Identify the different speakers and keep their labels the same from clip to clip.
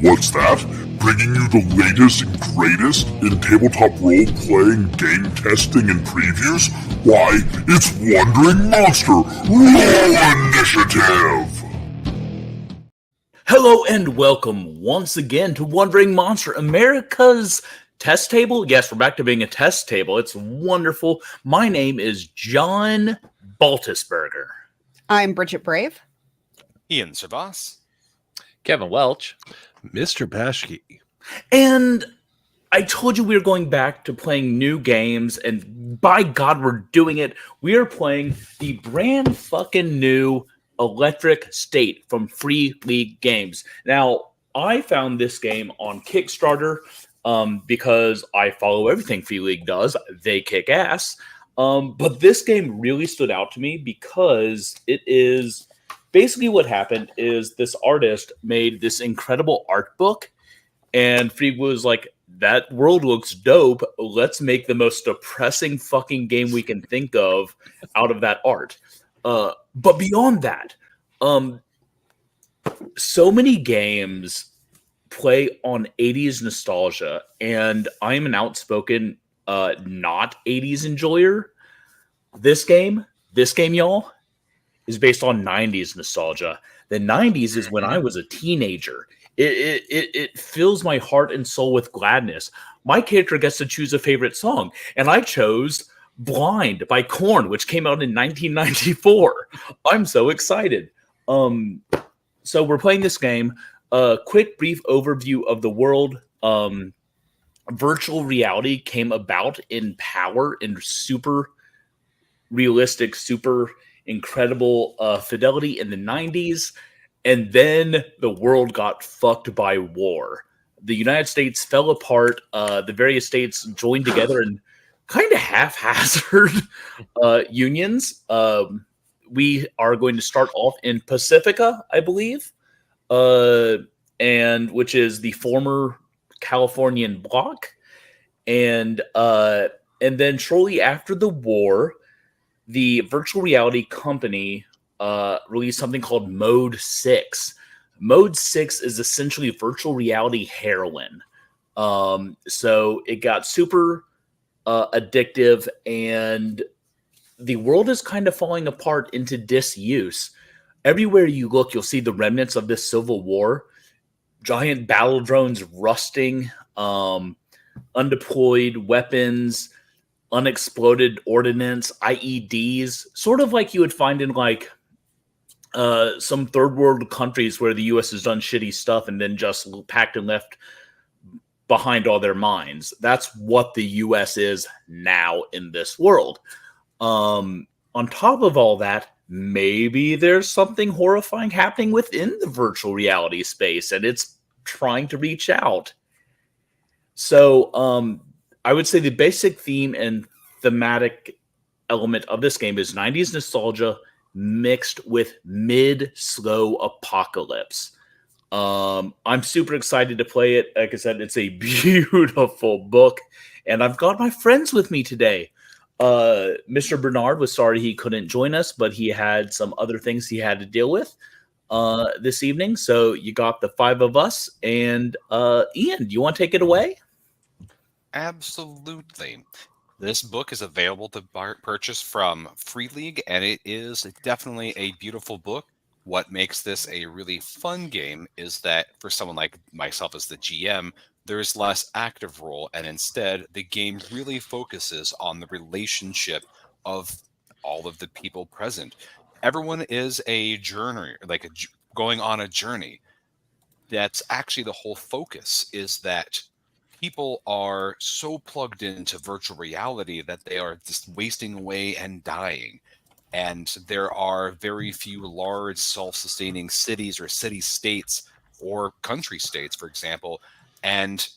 Speaker 1: What's that? Bringing you the latest and greatest in tabletop role-playing, game testing, and previews? Why, it's Wandering Monster Roll Initiative!
Speaker 2: Hello and welcome once again to Wandering Monster, America's test table. Yes, we're back to being a test table. It's wonderful. My name is John Baltusberger.
Speaker 3: I'm Bridget Brave.
Speaker 4: Ian Savas.
Speaker 5: Kevin Welch.
Speaker 6: Mr. Paschke.
Speaker 2: And I told you we were going back to playing new games, and by God, we're doing it. We are playing the brand fucking new Electric State from Free League Games. Now, I found this game on Kickstarter because I follow everything Free League does. They kick ass. But this game really stood out to me because it is basically what happened is this artist made this incredible art book, and Free was like, that world looks dope. Let's make the most depressing fucking game we can think of out of that art. But beyond that, so many games play on 80s nostalgia, and I'm an outspoken not 80s enjoyer. This game, y'all, is based on 90s nostalgia. The 90s is when I was a teenager. It fills my heart and soul with gladness. My character gets to choose a favorite song, and I chose Blind by Korn, which came out in 1994. I'm so excited. So we're playing this game. A quick brief overview of the world. Virtual reality came about in power in super realistic, super incredible fidelity in the 90s, and then the world got fucked by war. The United States fell apart. The various states joined together and kind of haphazard unions. We are going to start off in Pacifica, I believe, and which is the former Californian bloc, and then shortly after the war, the virtual reality company released something called Mode 6. Mode 6 is essentially virtual reality heroin. So it got super addictive, and the world is kind of falling apart into disuse. Everywhere you look, you'll see the remnants of this civil war. Giant battle drones rusting, undeployed weapons, unexploded ordnance, IEDs, sort of like you would find in like some third world countries where the U.S. has done shitty stuff and then just packed and left behind all their mines. That's what the U.S. is now in this world. On top of all that, maybe there's something horrifying happening within the virtual reality space, and it's trying to reach out. So I would say the basic theme and thematic element of this game is 90s nostalgia mixed with mid-slow apocalypse. I'm super excited to play it. Like I said, it's a beautiful book, and I've got my friends with me today. Mr. Bernard was sorry he couldn't join us, but he had some other things he had to deal with this evening. So you got the five of us, and Ian, do you want to take it away?
Speaker 4: Absolutely. This book is available to purchase from Free League, and it is definitely a beautiful book. What makes this a really fun game is that for someone like myself as the GM, there's less active role, and instead the game really focuses on the relationship of all of the people present. Everyone is a journey, going on a journey. That's actually the whole focus, is that people are so plugged into virtual reality that they are just wasting away and dying. And there are very few large self-sustaining cities or city-states or country-states, for example, and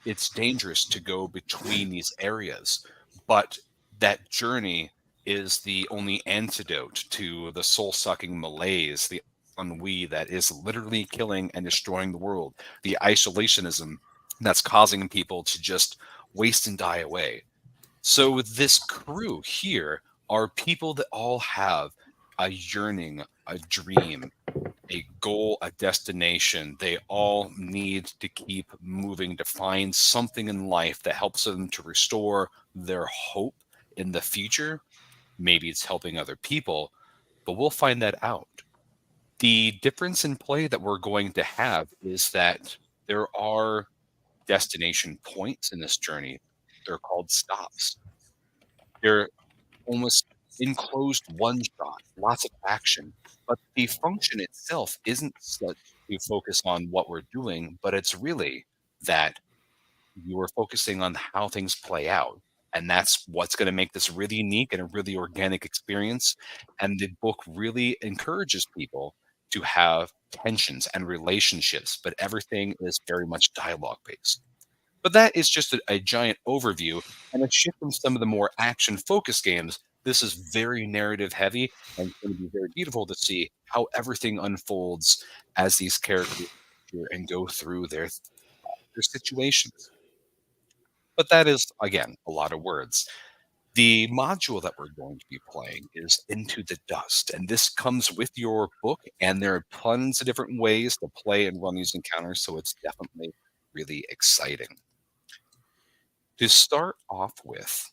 Speaker 4: it's dangerous to go between these areas. But that journey is the only antidote to the soul-sucking malaise, the ennui that is literally killing and destroying the world, the isolationism that's causing people to just waste and die away. So this crew here are people that all have a yearning, a dream, a goal, a destination. They all need to keep moving to find something in life that helps them to restore their hope in the future. Maybe it's helping other people, but we'll find that out. The difference in play that we're going to have is that there are destination points in this journey. They're called stops. They're almost enclosed one shot, lots of action. But the function itself isn't such to focus on what we're doing, but it's really that you are focusing on how things play out. And that's what's going to make this really unique and a really organic experience. And the book really encourages people to have tensions and relationships, but everything is very much dialogue based. But that is just a giant overview and a shift from some of the more action focused games. This is very narrative heavy, and it's going to be very beautiful to see how everything unfolds as these characters appear and go through their situations. But that is, again, a lot of words. The module that we're going to be playing is Into the Dust, and this comes with your book, and there are tons of different ways to play and run these encounters, so it's definitely really exciting. To start off with,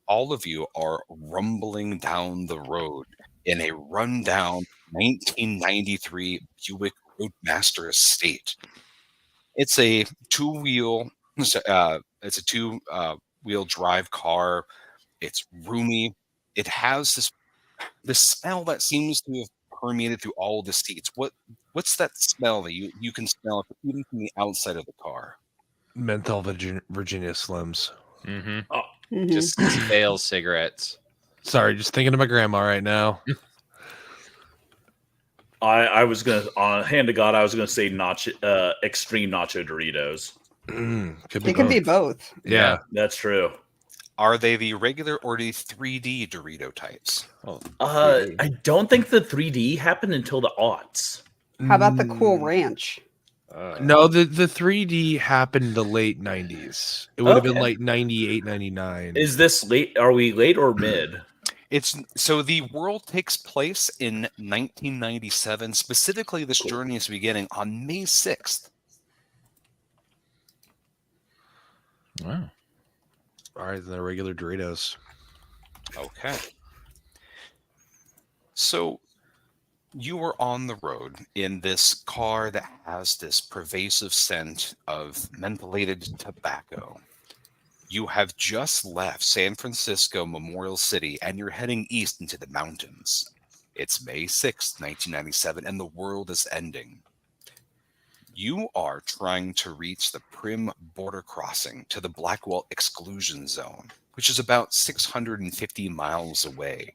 Speaker 4: all of you are rumbling down the road in a rundown 1993 Buick Roadmaster Estate. It's a two-wheel wheel drive car. It's roomy. It has this smell that seems to have permeated through all of the seats. What's that smell that you can smell even from the outside of the car?
Speaker 6: Menthol Virginia Slims.
Speaker 5: Mm-hmm.
Speaker 3: Mhm.
Speaker 5: Just stale cigarettes.
Speaker 6: Sorry, just thinking of my grandma right now.
Speaker 2: I was gonna, on hand to God, I was gonna say extreme nacho Doritos.
Speaker 6: Could be
Speaker 3: It can
Speaker 6: both.
Speaker 3: be both.
Speaker 6: Yeah.
Speaker 2: That's true.
Speaker 4: Are they the regular or the 3D Dorito types?
Speaker 5: Oh,
Speaker 2: I don't think the 3D happened until the aughts.
Speaker 3: How about the Cool
Speaker 6: Mm,
Speaker 3: Ranch?
Speaker 6: No, the 3D happened in the late 90s. It would have been
Speaker 2: Okay.
Speaker 6: like 98, 99.
Speaker 2: Is this late? Are we late or mid?
Speaker 4: It's so the world takes place in 1997. Specifically, this journey is beginning on May 6th.
Speaker 5: Wow.
Speaker 6: All right, then the regular Doritos.
Speaker 4: Okay. So you are on the road in this car that has this pervasive scent of mentholated tobacco. You have just left San Francisco Memorial City and you're heading east into the mountains. It's May 6th, 1997, and the world is ending. You are trying to reach the Prim border crossing to the Blackwell exclusion zone, which is about 650 miles away.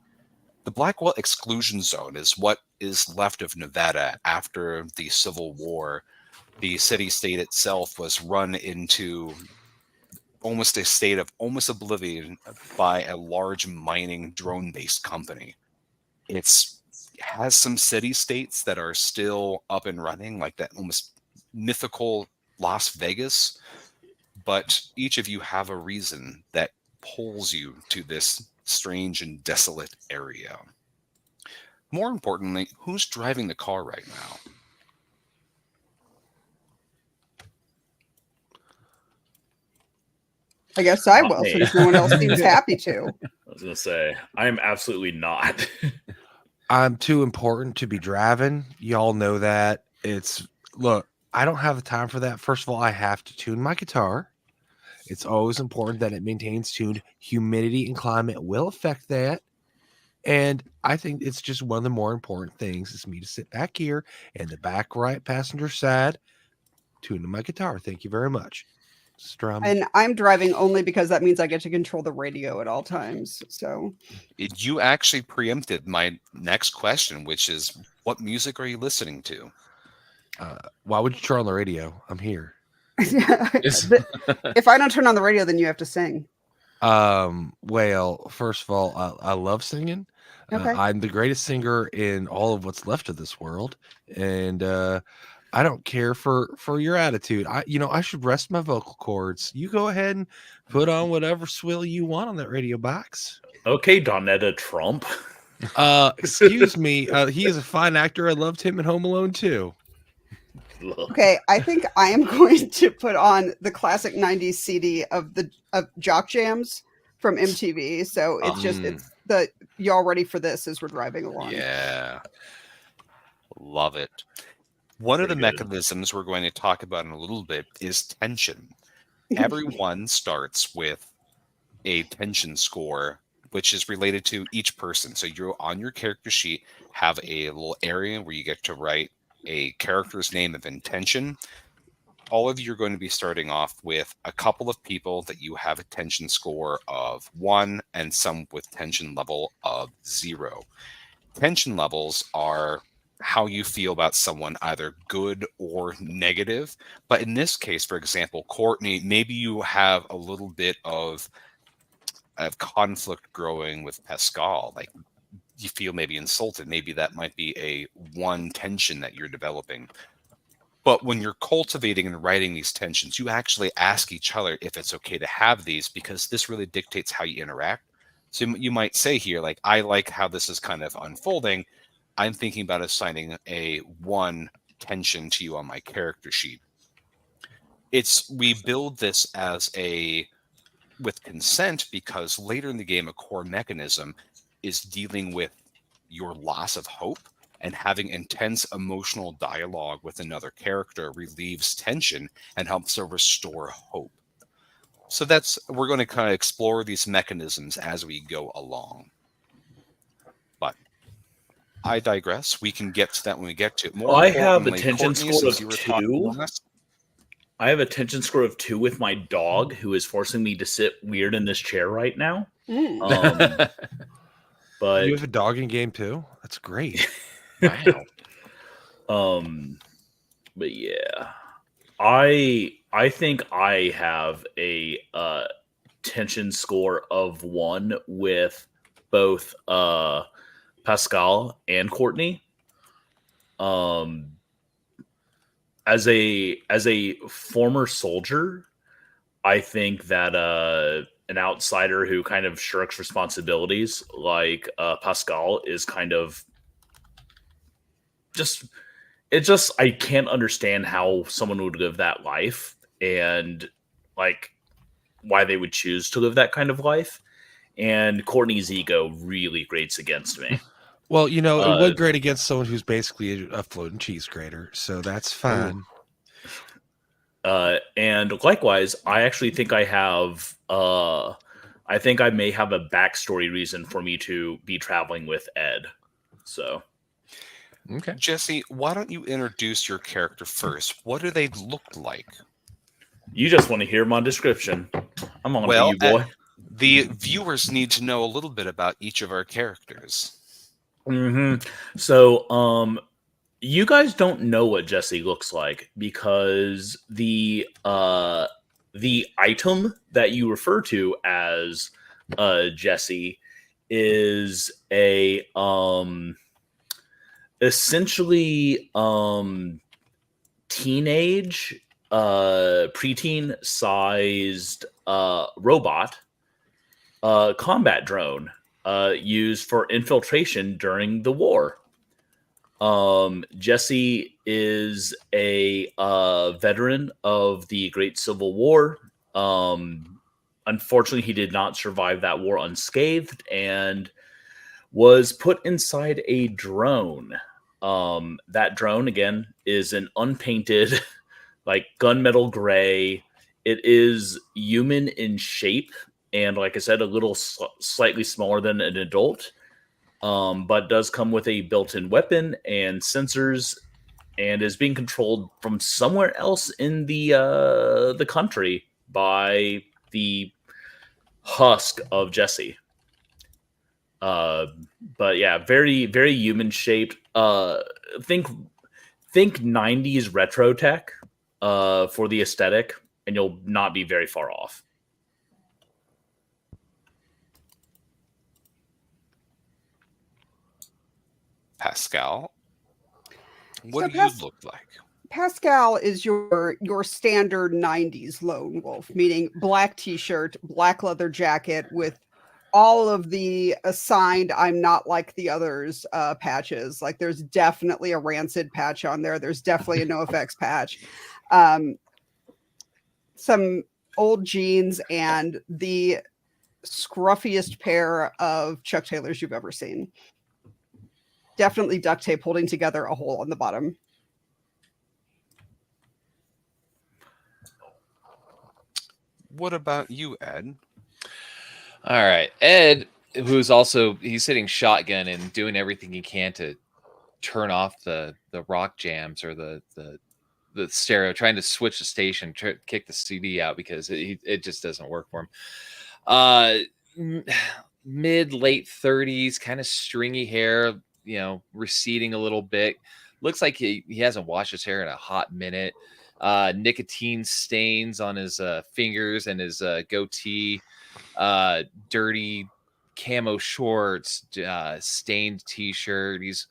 Speaker 4: The Blackwell exclusion zone is what is left of Nevada after the Civil War. The city-state itself was run into almost a state of almost oblivion by a large mining drone-based company. It has some city-states that are still up and running, like that almost mythical Las Vegas, but each of you have a reason that pulls you to this strange and desolate area. More importantly, who's driving the car right now?
Speaker 3: I guess I
Speaker 2: Not
Speaker 3: will,
Speaker 2: me.
Speaker 3: since no one else seems happy to.
Speaker 2: I was gonna say I am absolutely not.
Speaker 6: I'm too important to be driving. Y'all know that. Look, I don't have the time for that. First of all, I have to tune my guitar. It's always important that it maintains tuned. Humidity and climate will affect that. And I think it's just one of the more important things is me to sit back here in the back right passenger side, tuning my guitar. Thank you very much. Strum.
Speaker 3: And I'm driving only because that means I get to control the radio at all times. So
Speaker 4: You actually preempted my next question, which is, what music are you listening to?
Speaker 6: Why would you turn on the radio? I'm here.
Speaker 3: if I don't turn on the radio, then you have to sing.
Speaker 6: Well, first of all, I love singing.
Speaker 3: Okay.
Speaker 6: I'm the greatest singer in all of what's left of this world, and I don't care for your attitude. I should rest my vocal cords. You go ahead and put on whatever swill you want on that radio box.
Speaker 2: Okay, Donetta Trump.
Speaker 6: Excuse me. He is a fine actor. I loved him in Home Alone too.
Speaker 3: Okay, I think I am going to put on the classic '90s CD of Jock Jams from MTV. So it's just it's the y'all ready for this as we're driving along.
Speaker 4: Yeah. Love it. One of the
Speaker 2: Pretty good.
Speaker 4: mechanisms we're going to talk about in a little bit is tension. Everyone starts with a tension score, which is related to each person. So you're on your character sheet, have a little area where you get to write a character's name of intention. All of you are going to be starting off with a couple of people that you have a tension score of 1 and some with tension level of 0. Tension levels are how you feel about someone, either good or negative. But in this case, for example, Courtney, maybe you have a little bit of conflict growing with Pascal. Like you feel maybe insulted. Maybe that might be a one tension that you're developing. But when you're cultivating and writing these tensions, you actually ask each other if it's okay to have these, because this really dictates how you interact. So you might say here, like, I like how this is kind of unfolding. I'm thinking about assigning a 1 tension to you on my character sheet. We build this as with consent, because later in the game, a core mechanism is dealing with your loss of hope, and having intense emotional dialogue with another character relieves tension and helps to restore hope. So we're going to kind of explore these mechanisms as we go along. But I digress. We can get to that when we get to it. More
Speaker 2: I have a
Speaker 4: importantly,
Speaker 2: tension
Speaker 4: Courtney,
Speaker 2: score
Speaker 4: since
Speaker 2: of
Speaker 4: you were
Speaker 2: 2.
Speaker 4: talking last,
Speaker 2: I have a tension score of 2 with my dog, who is forcing me to sit weird in this chair right now.
Speaker 3: Mm.
Speaker 2: But
Speaker 6: You have a dog in game too? That's great.
Speaker 4: wow.
Speaker 2: But yeah, I think I have a tension score of 1 with both Pascal and Courtney. As a former soldier, I think that an outsider who kind of shirks responsibilities like Pascal is kind of I can't understand how someone would live that life, and like why they would choose to live that kind of life. And Courtney's ego really grates against me.
Speaker 6: Well, it would grate against someone who's basically a floating cheese grater, so that's fine.
Speaker 2: And likewise, I actually think I have I think I may have a backstory reason for me to be traveling with Ed. So
Speaker 6: Okay.
Speaker 4: Jesse, why don't you introduce your character first? What do they look like?
Speaker 2: you just want to hear my description. I'm on to you, boy.
Speaker 4: The viewers need to know a little bit about each of our characters.
Speaker 2: So, you guys don't know what Jesse looks like, because the item that you refer to as Jesse is a essentially teenage preteen sized robot combat drone used for infiltration during the war. Jesse is a veteran of the Great Civil War. Unfortunately, he did not survive that war unscathed and was put inside a drone. That drone, again, is an unpainted, like gunmetal gray. It is human in shape, and like I said, a little slightly smaller than an adult. But does come with a built-in weapon and sensors, and is being controlled from somewhere else in the country by the husk of Jesse. But yeah, very very human shaped. Think 90s retro tech for the aesthetic, and you'll not be very far off.
Speaker 4: Pascal, what do you look like?
Speaker 3: Pascal is your standard '90s lone wolf, meaning black T-shirt, black leather jacket with all of the assigned I'm not like the others patches. Like there's definitely a Rancid patch on there. There's definitely a NoFX patch. Some old jeans and the scruffiest pair of Chuck Taylors you've ever seen. Definitely duct tape holding together a hole on the bottom.
Speaker 4: What about you, Ed?
Speaker 5: All right, Ed, who's also he's sitting shotgun and doing everything he can to turn off the rock jams or the stereo, trying to switch the station, kick the CD out because it just doesn't work for him. Mid late 30s, kind of stringy hair, receding a little bit. Looks like he hasn't washed his hair in a hot minute. Nicotine stains on his fingers and his goatee. Dirty camo shorts, stained t-shirt. He's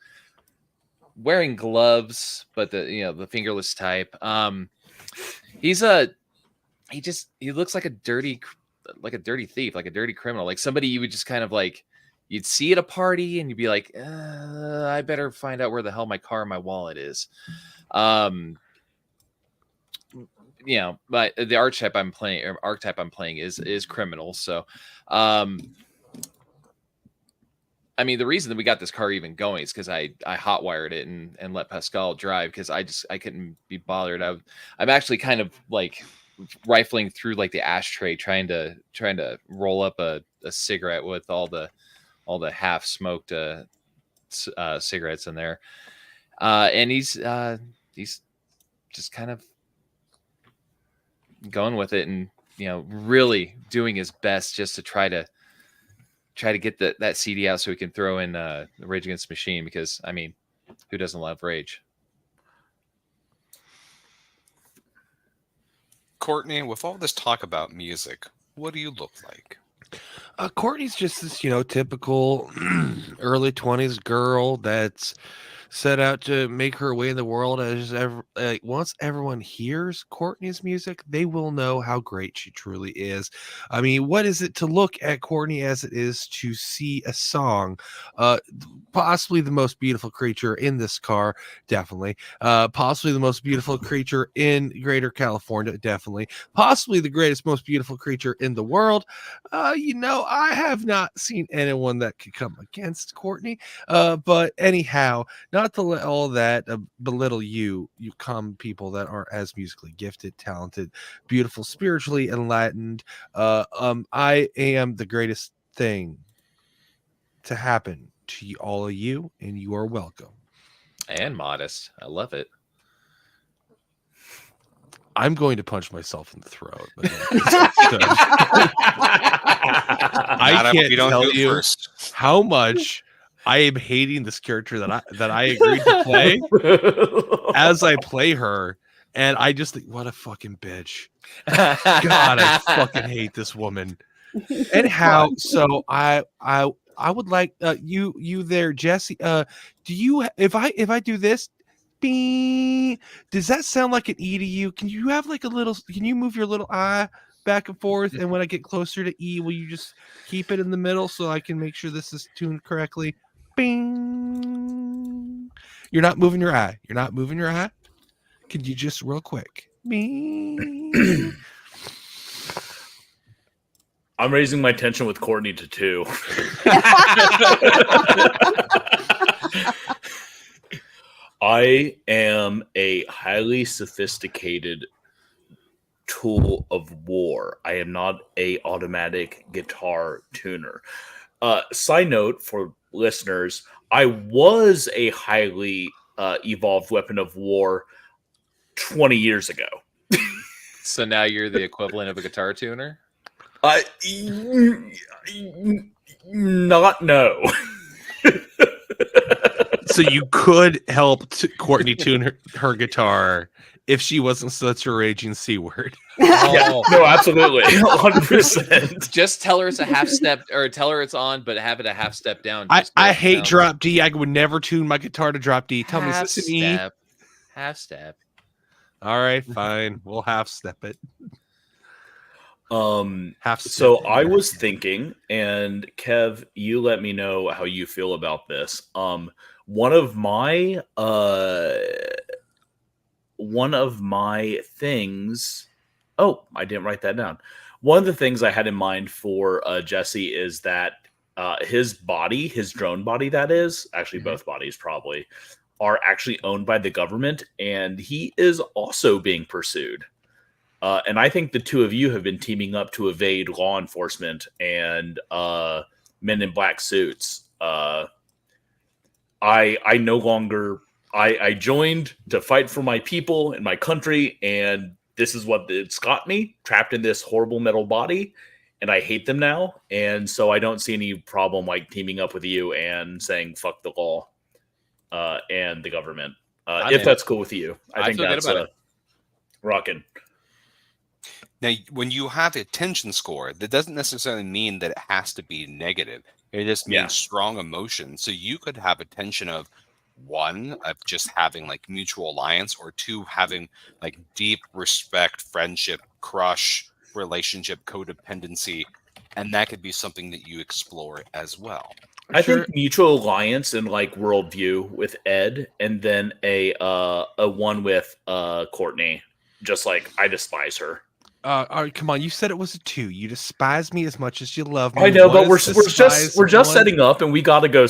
Speaker 5: wearing gloves, but the fingerless type. He looks like a dirty thief, like a dirty criminal, like somebody you would just kind of like you'd see at a party and you'd be like, I better find out where the hell my car and my wallet is. But the archetype I'm playing is criminal. So, I mean, the reason that we got this car even going is because I hotwired it and let Pascal drive because I couldn't be bothered. I'm actually kind of like rifling through like the ashtray trying to roll up a cigarette with all the half smoked cigarettes in there, and he's just kind of going with it and really doing his best just to try to get that CD out so we can throw in Rage Against the Machine because I mean, who doesn't love Rage?
Speaker 4: Courtney, with all this talk about music, what do you look like?
Speaker 6: Courtney's just this, typical early 20s girl that's set out to make her way in the world. Once everyone hears Courtney's music, they will know how great she truly is. I mean, what is it to look at Courtney as it is to see a song? Possibly the most beautiful creature in this car, definitely. Possibly the most beautiful creature in Greater California, definitely. Possibly the greatest, most beautiful creature in the world. I have not seen anyone that could come against Courtney. But anyhow, not to let all that belittle you come people that aren't as musically gifted, talented, beautiful, spiritually enlightened. I am the greatest thing to happen to all of you, and you are welcome.
Speaker 5: And modest. I love it.
Speaker 6: I'm going to punch myself in the throat. I can't tell you first how much I am hating this character that I agreed to play as I play her, and I just think, what a fucking bitch. God, I fucking hate this woman. Anyhow, so I would like you there, Jesse. Do you if I do this, bing, does that sound like an E to you? Can you have like a little? Can you move your little eye back and forth? And when I get closer to E, will you just keep it in the middle so I can make sure this is tuned correctly? Bing. You're not moving your eye. You're not moving your eye. Could you just real quick? Bing.
Speaker 2: I'm raising my tension with Courtney to 2. I am a highly sophisticated tool of war. I am not a automatic guitar tuner. Side note for listeners, I was a highly evolved weapon of war 20 years ago.
Speaker 5: So now you're the equivalent of a guitar tuner?
Speaker 2: Not no.
Speaker 6: So you could help Courtney tune her guitar if she wasn't such a raging C word.
Speaker 2: Yeah, no, absolutely. 100%.
Speaker 5: Just tell her it's a half step, or tell her it's on, but have it a half step down.
Speaker 6: I hate drop D. I would never tune my guitar to drop D. Tell me, is this an E?
Speaker 5: Half step.
Speaker 6: All right, fine. We'll half step it.
Speaker 2: So I was thinking, and Kev, you let me know how you feel about this. One of my things. Oh, I didn't write that down. One of the things I had in mind for Jesse is that his body, his drone body, that is actually both bodies probably are actually owned by the government, and he is also being pursued. And I think the two of you have been teaming up to evade law enforcement and men in black suits. I no longer. I joined to fight for my people and my country, and this is what it's got me trapped in this horrible metal body, and I hate them now. And so I don't see any problem like teaming up with you and saying fuck the law and the government. If that's cool with you, I think that's rocking.
Speaker 4: Now, when you have a tension score, that doesn't necessarily mean that it has to be negative. It just means strong emotion. So you could have a tension of 1, of just having like mutual alliance, or 2, having like deep respect, friendship, crush, relationship, codependency. And that could be something that you explore as well.
Speaker 2: I think mutual alliance and like worldview with Ed, and then a one with Courtney. Just like I despise her.
Speaker 6: All right, come on! You said it was a 2. You despise me as much as you love me.
Speaker 2: I know, but we're just setting up, and we got to go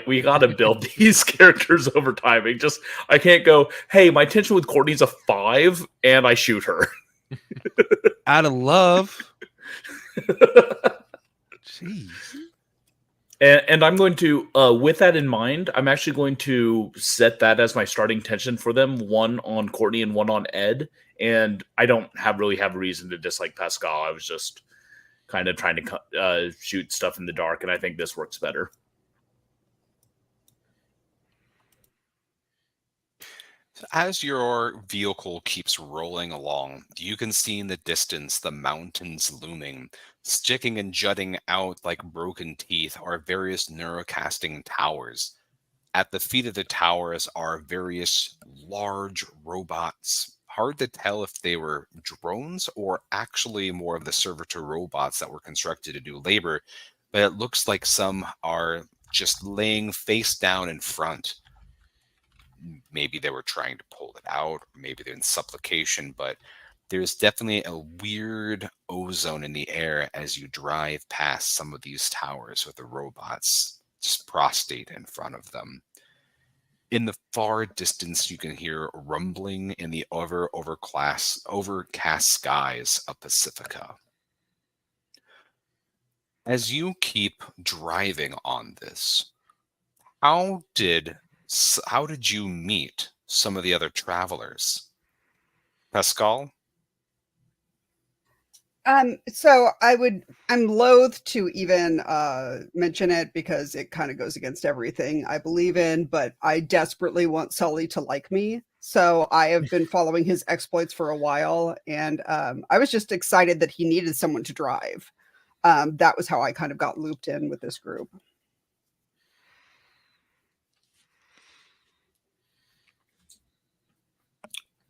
Speaker 2: we got to build these characters over time. I can't go. Hey, my tension with Courtney's a 5, and I shoot her
Speaker 6: out of love. Jeez.
Speaker 2: And I'm going to, with that in mind, I'm actually going to set that as my starting tension for them. 1 on Courtney and 1 on Ed. And I don't really have a reason to dislike Pascal. I was just kind of trying to shoot stuff in the dark, and I think this works better.
Speaker 4: As your vehicle keeps rolling along, you can see in the distance the mountains looming. Sticking and jutting out like broken teeth are various neurocasting towers. At the feet of the towers are various large robots. Hard to tell if they were drones or actually more of the servitor robots that were constructed to do labor, but it looks like some are just laying face down in front. Maybe they were trying to pull it out, or maybe they're in supplication, but there's definitely a weird ozone in the air as you drive past some of these towers with the robots just prostrate in front of them. In the far distance, you can hear rumbling in the overcast skies of Pacifica. As you keep driving on this, how did you meet some of the other travelers? Pascal?
Speaker 3: So I'm loath to even mention it because it kind of goes against everything I believe in, but I desperately want Sully to like me. So I have been following his exploits for a while, and I was just excited that he needed someone to drive. That was how I kind of got looped in with this group.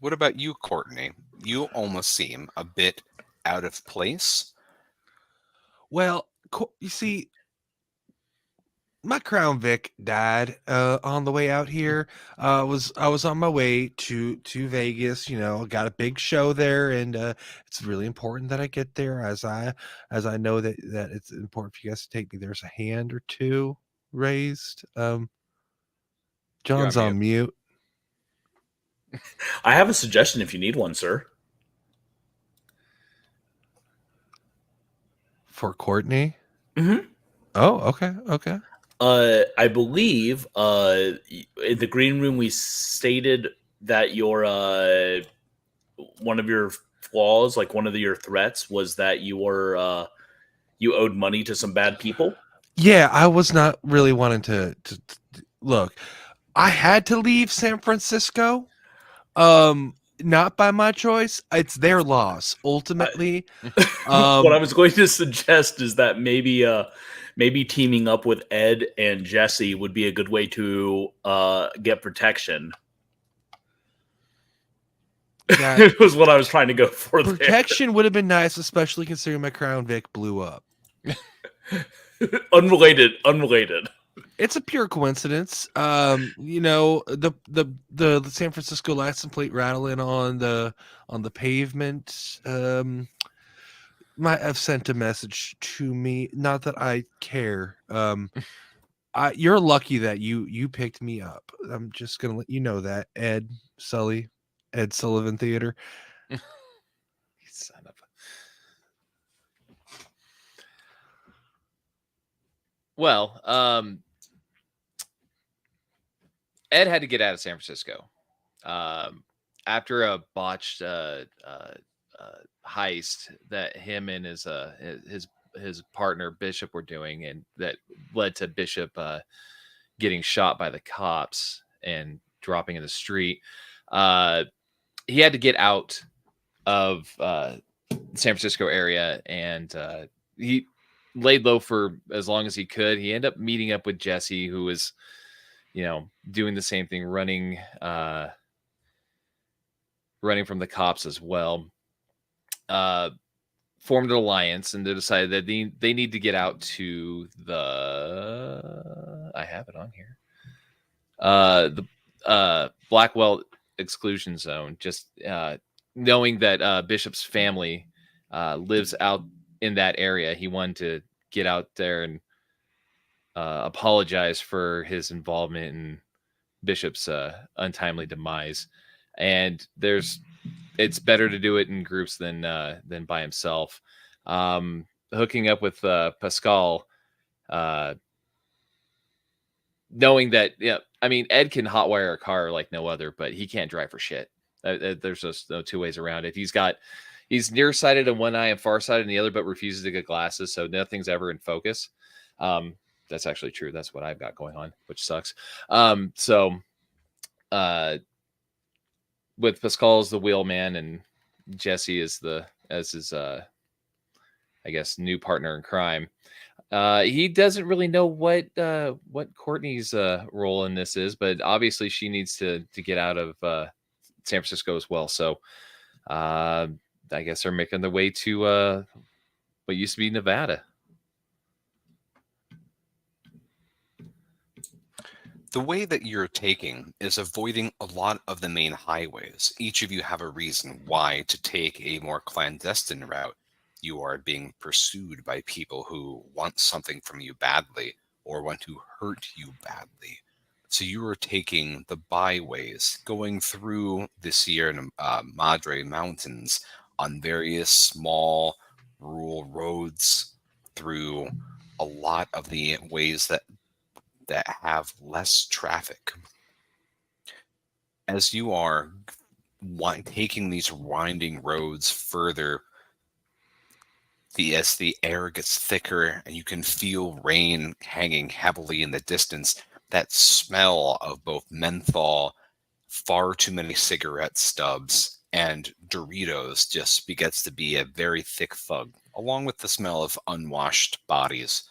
Speaker 4: What about you, Courtney? You almost seem a bit out of place.
Speaker 6: Well, you see, my Crown Vic died on the way out here. I was on my way to Vegas. Got a big show there, and it's really important that I get there, as I know that it's important for you guys to take me. There's a hand or two raised. John's on mute.
Speaker 2: I have a suggestion if you need one, sir.
Speaker 6: For Courtney?
Speaker 2: Mm-hmm.
Speaker 6: Oh, okay.
Speaker 2: I believe in the green room we stated that your one of your flaws, like one of your threats, was that you were you owed money to some bad people.
Speaker 6: Yeah, I was not really wanting to look. I had to leave San Francisco. Not by my choice. It's their loss ultimately.
Speaker 2: What I was going to suggest is that maybe teaming up with Ed and Jesse would be a good way to get protection.
Speaker 6: That
Speaker 2: It was what I was trying to go for.
Speaker 6: protection would have been nice, especially considering my Crown Vic blew up.
Speaker 2: There. Unrelated.
Speaker 6: It's a pure coincidence. The San Francisco license plate rattling on the pavement might have sent a message to me. Not that I care. You're lucky that you picked me up. I'm just gonna let you know that, Ed Sullivan Theater.
Speaker 5: You son of a... Well, Ed had to get out of San Francisco after a botched heist that him and his partner Bishop were doing, and that led to Bishop getting shot by the cops and dropping in the street. He had to get out of San Francisco area, and he laid low for as long as he could. He ended up meeting up with Jesse, who was, doing the same thing, running from the cops as well. Formed an alliance, and they decided that they need to get out to I have it on here. The Blackwell exclusion zone, just knowing that Bishop's family lives out in that area. He wanted to get out there and apologize for his involvement in Bishop's untimely demise. And it's better to do it in groups than by himself. Hooking up with Pascal, knowing that, Ed can hotwire a car like no other, but he can't drive for shit. There's just no two ways around it. He's nearsighted in one eye and farsighted in the other, but refuses to get glasses, so nothing's ever in focus. That's actually true. That's what I've got going on, which sucks. With Pascal as the wheelman and Jesse as his new partner in crime. He doesn't really know what Courtney's role in this is, but obviously she needs to get out of San Francisco as well. So I guess they're making their way to what used to be Nevada.
Speaker 4: The way that you're taking is avoiding a lot of the main highways. Each of you have a reason why to take a more clandestine route. You are being pursued by people who want something from you badly or want to hurt you badly. So you are taking the byways, going through the Sierra Madre Mountains on various small rural roads, through a lot of the ways that have less traffic. As you are taking these winding roads further, as the air gets thicker and you can feel rain hanging heavily in the distance, that smell of both menthol, far too many cigarette stubs, and Doritos just begins to be a very thick fog, along with the smell of unwashed bodies.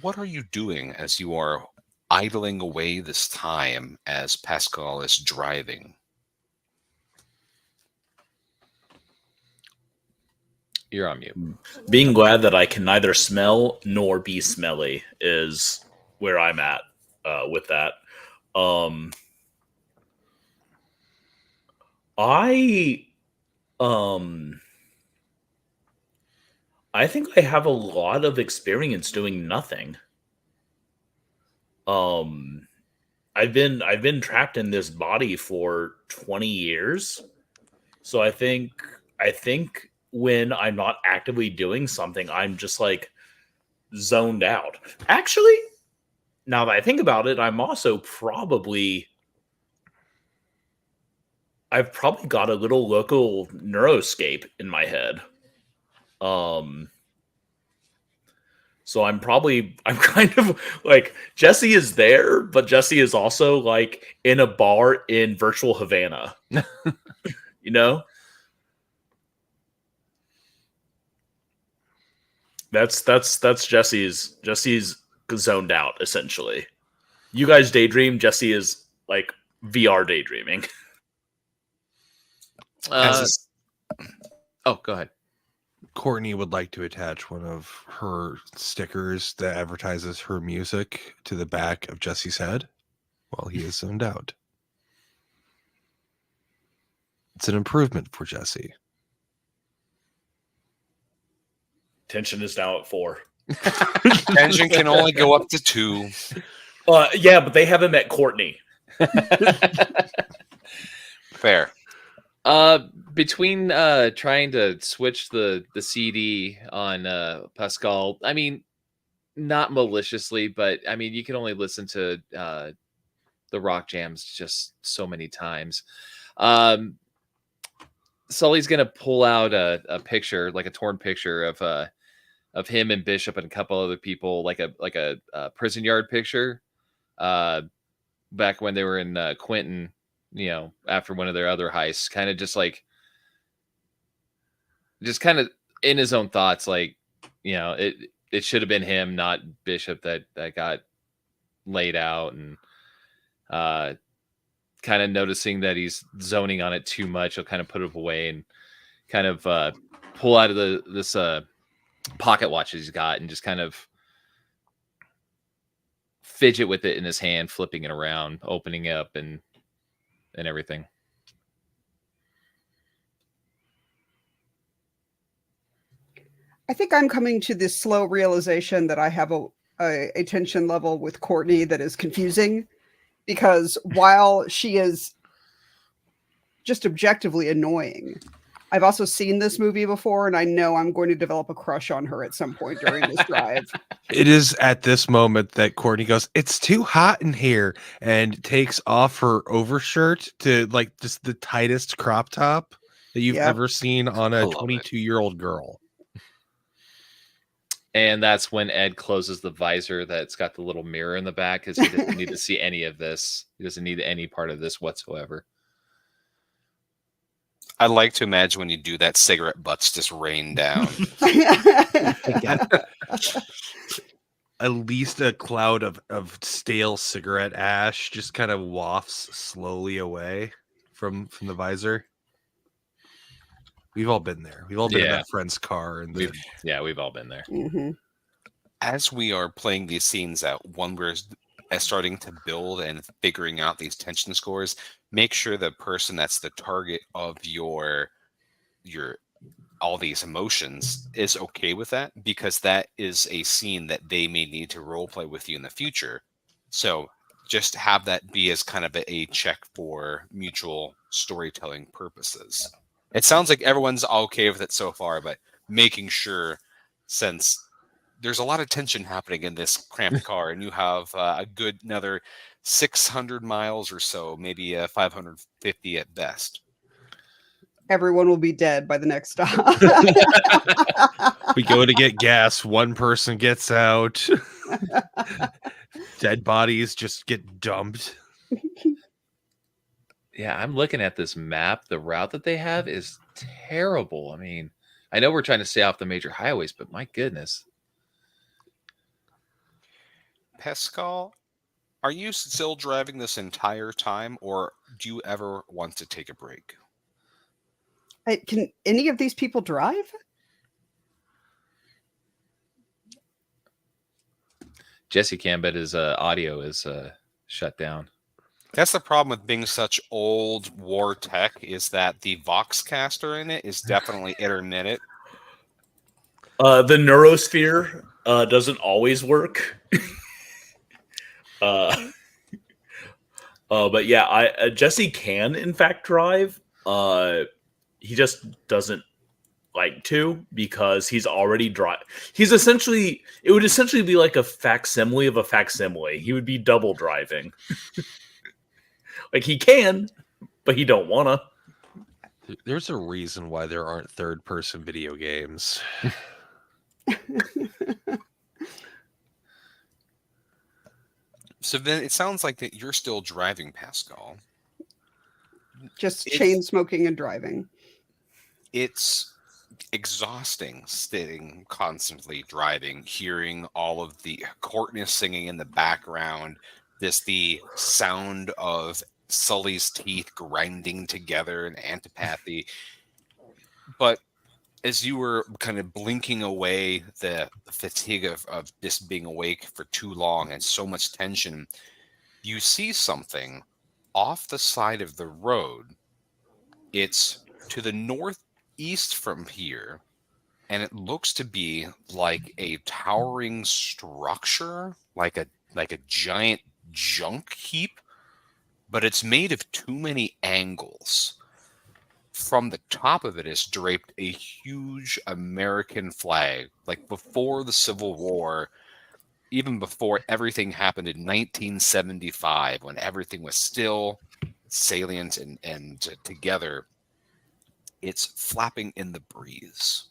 Speaker 4: What are you doing as you are idling away this time as Pascal is driving?
Speaker 5: You're on mute.
Speaker 2: Being glad that I can neither smell nor be smelly is where I'm at with that. I think I have a lot of experience doing nothing. I've been trapped in this body for 20 years. So I think when I'm not actively doing something, I'm just like zoned out. Actually, now that I think about it, I'm also I've probably got a little local neuroscape in my head. So I'm kind of like, Jesse is there, but Jesse is also like in a bar in virtual Havana. You know? That's Jesse's zoned out, essentially. You guys daydream, Jesse is like VR daydreaming.
Speaker 5: Oh, go ahead.
Speaker 6: Courtney would like to attach one of her stickers that advertises her music to the back of Jesse's head while he is zoned out. It's an improvement for Jesse.
Speaker 2: Tension is now at 4.
Speaker 4: Tension can only go up to 2.
Speaker 2: Yeah, but they haven't met Courtney.
Speaker 4: Fair.
Speaker 5: Between trying to switch the CD on Pascal, I mean, not maliciously, but I mean, you can only listen to the rock jams just so many times. Sully's gonna pull out a picture, like a torn picture of him and Bishop and a couple other people, like a prison yard picture, back when they were in Quentin, you know, after one of their other heists, kind of just kind of in his own thoughts, like, you know, it should have been him, not Bishop, that got laid out, and kind of noticing that he's zoning on it too much, he'll kind of put it away and kind of pull out of this pocket watch he's got and just kind of fidget with it in his hand, flipping it around, opening it up and everything.
Speaker 3: I think I'm coming to this slow realization that I have a tension level with Courtney that is confusing, because while she is just objectively annoying, I've also seen this movie before, and I know I'm going to develop a crush on her at some point during this drive.
Speaker 6: It is at this moment that Courtney goes, "It's too hot in here," and takes off her overshirt to like just the tightest crop top that you've ever seen on a 22-year-old girl.
Speaker 5: And that's when Ed closes the visor that's got the little mirror in the back, because he doesn't need to see any of this. He doesn't need any part of this whatsoever.
Speaker 4: I like to imagine when you do that, cigarette butts just rain down.
Speaker 6: At least a cloud of stale cigarette ash just kind of wafts slowly away from the visor. We've all been there. We've all been in that friend's car. And
Speaker 5: we've all been there.
Speaker 3: Mm-hmm.
Speaker 4: As we are playing these scenes out, when we're starting to build and figuring out these tension scores, make sure the person that's the target of your all these emotions is okay with that, because that is a scene that they may need to role play with you in the future. So just have that be as kind of a check for mutual storytelling purposes. It sounds like everyone's okay with it so far, but making sure, since there's a lot of tension happening in this cramped car, and you have a good another 600 miles or so, maybe 550 at best.
Speaker 3: Everyone will be dead by the next stop.
Speaker 6: We go to get gas. One person gets out. Dead bodies just get dumped.
Speaker 5: Yeah, I'm looking at this map. The route that they have is terrible. I mean, I know we're trying to stay off the major highways, but my goodness.
Speaker 4: Pascal, are you still driving this entire time, or do you ever want to take a break?
Speaker 3: Can any of these people drive?
Speaker 5: Jesse can, but his audio is shut down.
Speaker 4: That's the problem with being such old war tech, is that the Voxcaster in it is definitely intermittent.
Speaker 2: The neurosphere doesn't always work. But yeah, Jesse can in fact drive. He just doesn't like to, because he's already He's essentially, it would essentially be like a facsimile of a facsimile. He would be double driving. Like he can, but he don't wanna.
Speaker 6: There's a reason why there aren't third-person video games.
Speaker 4: So then it sounds like that you're still driving, Pascal.
Speaker 3: Just chain smoking and driving.
Speaker 4: It's exhausting sitting constantly driving, hearing all of the Courtney singing in the background, the sound of Sully's teeth grinding together in antipathy. But as you were kind of blinking away the fatigue of just being awake for too long and so much tension, you see something off the side of the road. It's to the northeast from here, and it looks to be like a towering structure, like a giant junk heap, but it's made of too many angles. From the top of it is draped a huge American flag, like before the Civil War, even before everything happened in 1975, when everything was still salient and together. It's flapping in the breeze.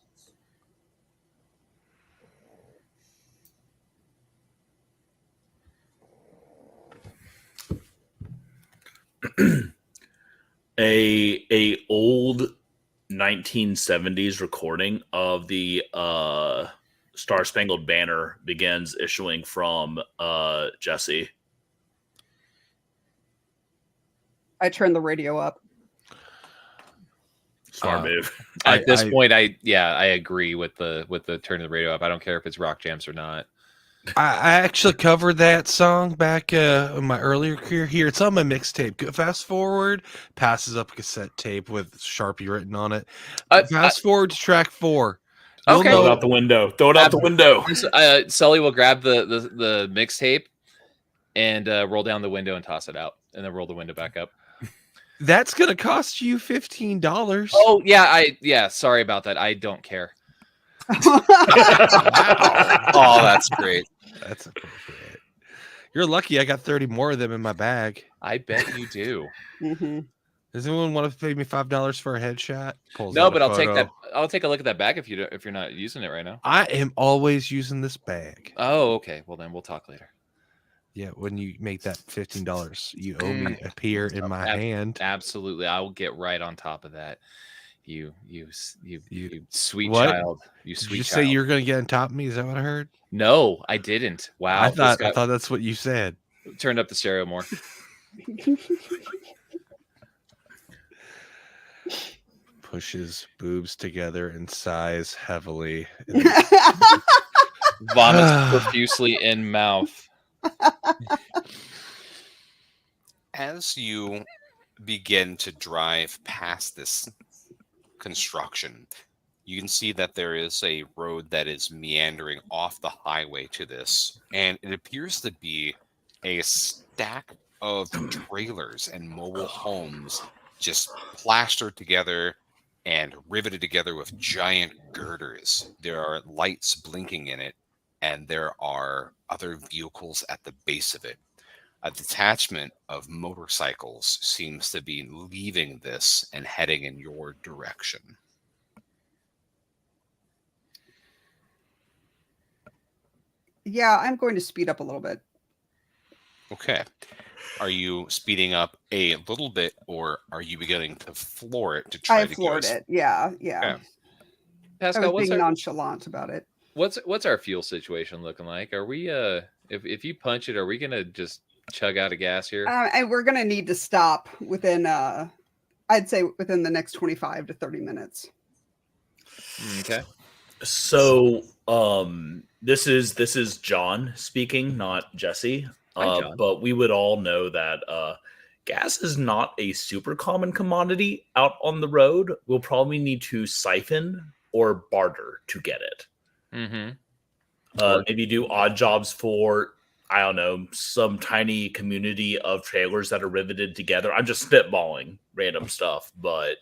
Speaker 2: a old 1970s recording of the Star Spangled Banner begins issuing from Jesse.
Speaker 3: I turned the radio up.
Speaker 2: Smart move.
Speaker 5: At this point, I agree with the turn of the radio up. I don't care if it's rock jams or not.
Speaker 6: I actually covered that song back in my earlier career here. It's on my mixtape. Fast forward, passes up a cassette tape with Sharpie written on it. Fast forward to track 4.
Speaker 5: Okay.
Speaker 2: Throw it out the window. Throw it out the window.
Speaker 5: Sully will grab the mixtape and roll down the window and toss it out, and then roll the window back up.
Speaker 6: That's gonna cost you $15.
Speaker 5: Oh yeah, sorry about that. I don't care.
Speaker 4: Wow. Oh, that's great.
Speaker 6: That's appropriate. You're lucky I got 30 more of them in my bag.
Speaker 5: I bet you do.
Speaker 3: Mm-hmm.
Speaker 6: Does anyone want to pay me $5 for a headshot?
Speaker 5: No, but I'll take that. I'll take a look at that bag if you're not using it right now.
Speaker 6: I am always using this bag.
Speaker 5: Oh, okay. Well, then we'll talk later.
Speaker 6: Yeah, when you make that $15, you owe me a peer in my hand.
Speaker 5: Absolutely, I will get right on top of that. You sweet
Speaker 6: what?
Speaker 5: child. You sweet
Speaker 6: Did you
Speaker 5: child.
Speaker 6: say you were going to get on top of me? Is that what I heard?
Speaker 5: No, I didn't. Wow.
Speaker 6: I thought that's what you said.
Speaker 5: Turned up the stereo more.
Speaker 6: Pushes boobs together and sighs heavily.
Speaker 5: Vomits profusely in mouth.
Speaker 4: As you begin to drive past this construction, you can see that there is a road that is meandering off the highway to this, and it appears to be a stack of trailers and mobile homes just plastered together and riveted together with giant girders. There are lights blinking in it, and there are other vehicles at the base of it. A detachment of motorcycles seems to be leaving this and heading in your direction.
Speaker 3: Yeah, I'm going to speed up a little bit.
Speaker 4: Okay. Are you speeding up a little bit, or are you beginning to floor it to try to
Speaker 3: floored it. Yeah.
Speaker 4: Okay.
Speaker 5: Pascal,
Speaker 3: I was being nonchalant about it.
Speaker 5: What's our fuel situation looking like? Are we if you punch it, are we gonna just chug out of gas here?
Speaker 3: And we're gonna need to stop within I'd say within the next 25 to 30 minutes.
Speaker 5: Okay.
Speaker 2: So this is John speaking, not Jesse.
Speaker 5: Hi, John.
Speaker 2: But we would all know that gas is not a super common commodity out on the road. We'll probably need to siphon or barter to get it.
Speaker 5: Mm-hmm.
Speaker 2: Maybe do odd jobs for, I don't know, some tiny community of trailers that are riveted together. I'm just spitballing random stuff, but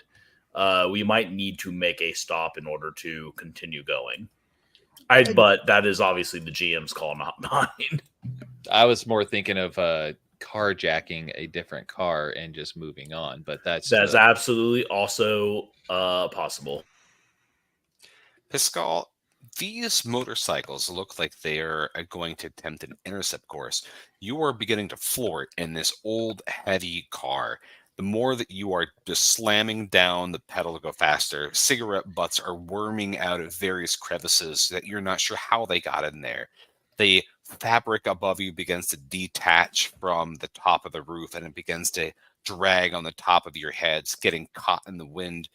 Speaker 2: we might need to make a stop in order to continue going. But that is obviously the GM's call, not mine.
Speaker 5: I was more thinking of carjacking a different car and just moving on, but that's
Speaker 2: absolutely also possible.
Speaker 4: Pascal, these motorcycles look like they're going to attempt an intercept course. You are beginning to floor it in this old, heavy car. The more that you are just slamming down the pedal to go faster, cigarette butts are worming out of various crevices that you're not sure how they got in there. The fabric above you begins to detach from the top of the roof, and it begins to drag on the top of your heads, getting caught in the wind.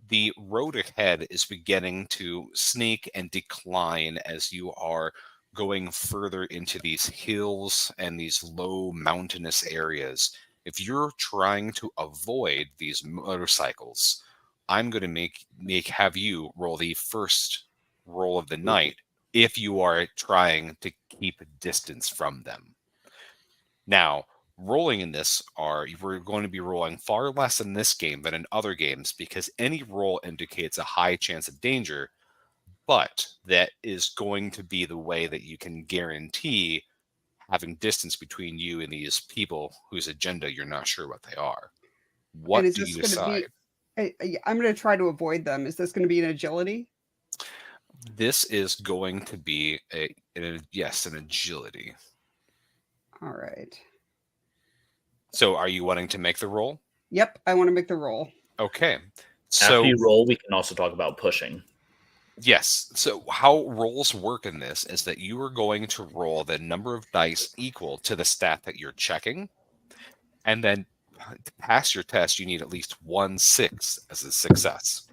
Speaker 4: The road ahead is beginning to snake and decline as you are going further into these hills and these low mountainous areas. If you're trying to avoid these motorcycles, I'm going to have you roll the first roll of the night if you are trying to keep distance from them. Now, rolling in this we're going to be rolling far less in this game than in other games because any roll indicates a high chance of danger, but that is going to be the way that you can guarantee having distance between you and these people whose agenda you're not sure what they are. What do you decide?
Speaker 3: I'm going to try to avoid them. Is this going to be an agility?
Speaker 4: This is going to be an agility.
Speaker 3: All right.
Speaker 4: So are you wanting to make the roll?
Speaker 3: Yep, I want to make the roll.
Speaker 4: Okay.
Speaker 2: After you roll, we can also talk about pushing.
Speaker 4: Yes. So how rolls work in this is that you are going to roll the number of dice equal to the stat that you're checking. And then to pass your test, you need at least 1 6 as a success.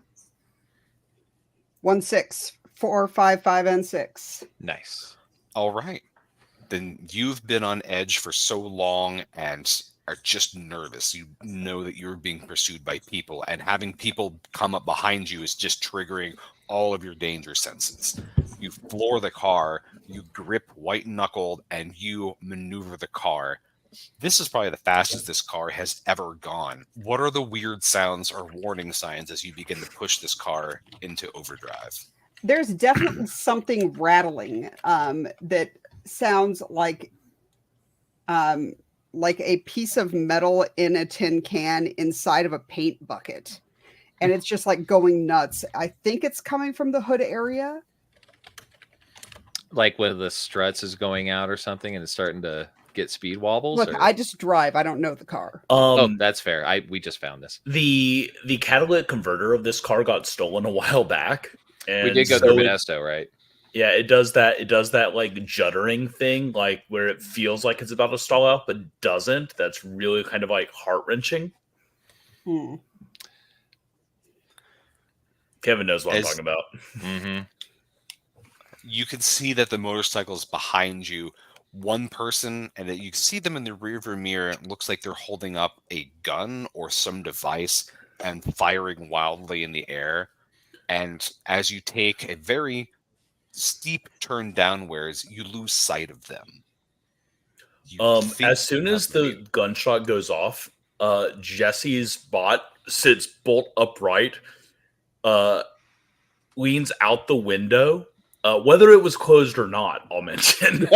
Speaker 3: 1 6, 4, 5, 5, and 6.
Speaker 5: Nice.
Speaker 4: All right. Then you've been on edge for so long and are just nervous. You know that you're being pursued by people, and having people come up behind you is just triggering all of your danger senses. You floor the car, you grip white-knuckled, and you maneuver the car. This is probably the fastest this car has ever gone. What are the weird sounds or warning signs as you begin to push this car into overdrive?
Speaker 3: There's definitely something rattling that sounds like a piece of metal in a tin can inside of a paint bucket. And it's just like going nuts. I think it's coming from the hood area.
Speaker 5: Like when the struts is going out or something and it's starting to get speed wobbles?
Speaker 3: Look,
Speaker 5: or?
Speaker 3: I just drive. I don't know the car.
Speaker 5: That's fair. We just found this.
Speaker 2: The catalytic converter of this car got stolen a while back. And
Speaker 5: we did go through Modesto, right?
Speaker 2: Yeah, it does that. It does that like juddering thing, like where it feels like it's about to stall out, but doesn't. That's really kind of like heart wrenching. Kevin knows what I'm talking about.
Speaker 5: Mm-hmm.
Speaker 4: You can see that the motorcycle is behind you. One person, and that you see them in the rearview mirror. It looks like they're holding up a gun or some device and firing wildly in the air. And as you take a very steep turn downwards, you lose sight of them.
Speaker 2: As soon as the gunshot goes off, Jesse's bot sits bolt upright, leans out the window, whether it was closed or not, I'll mention,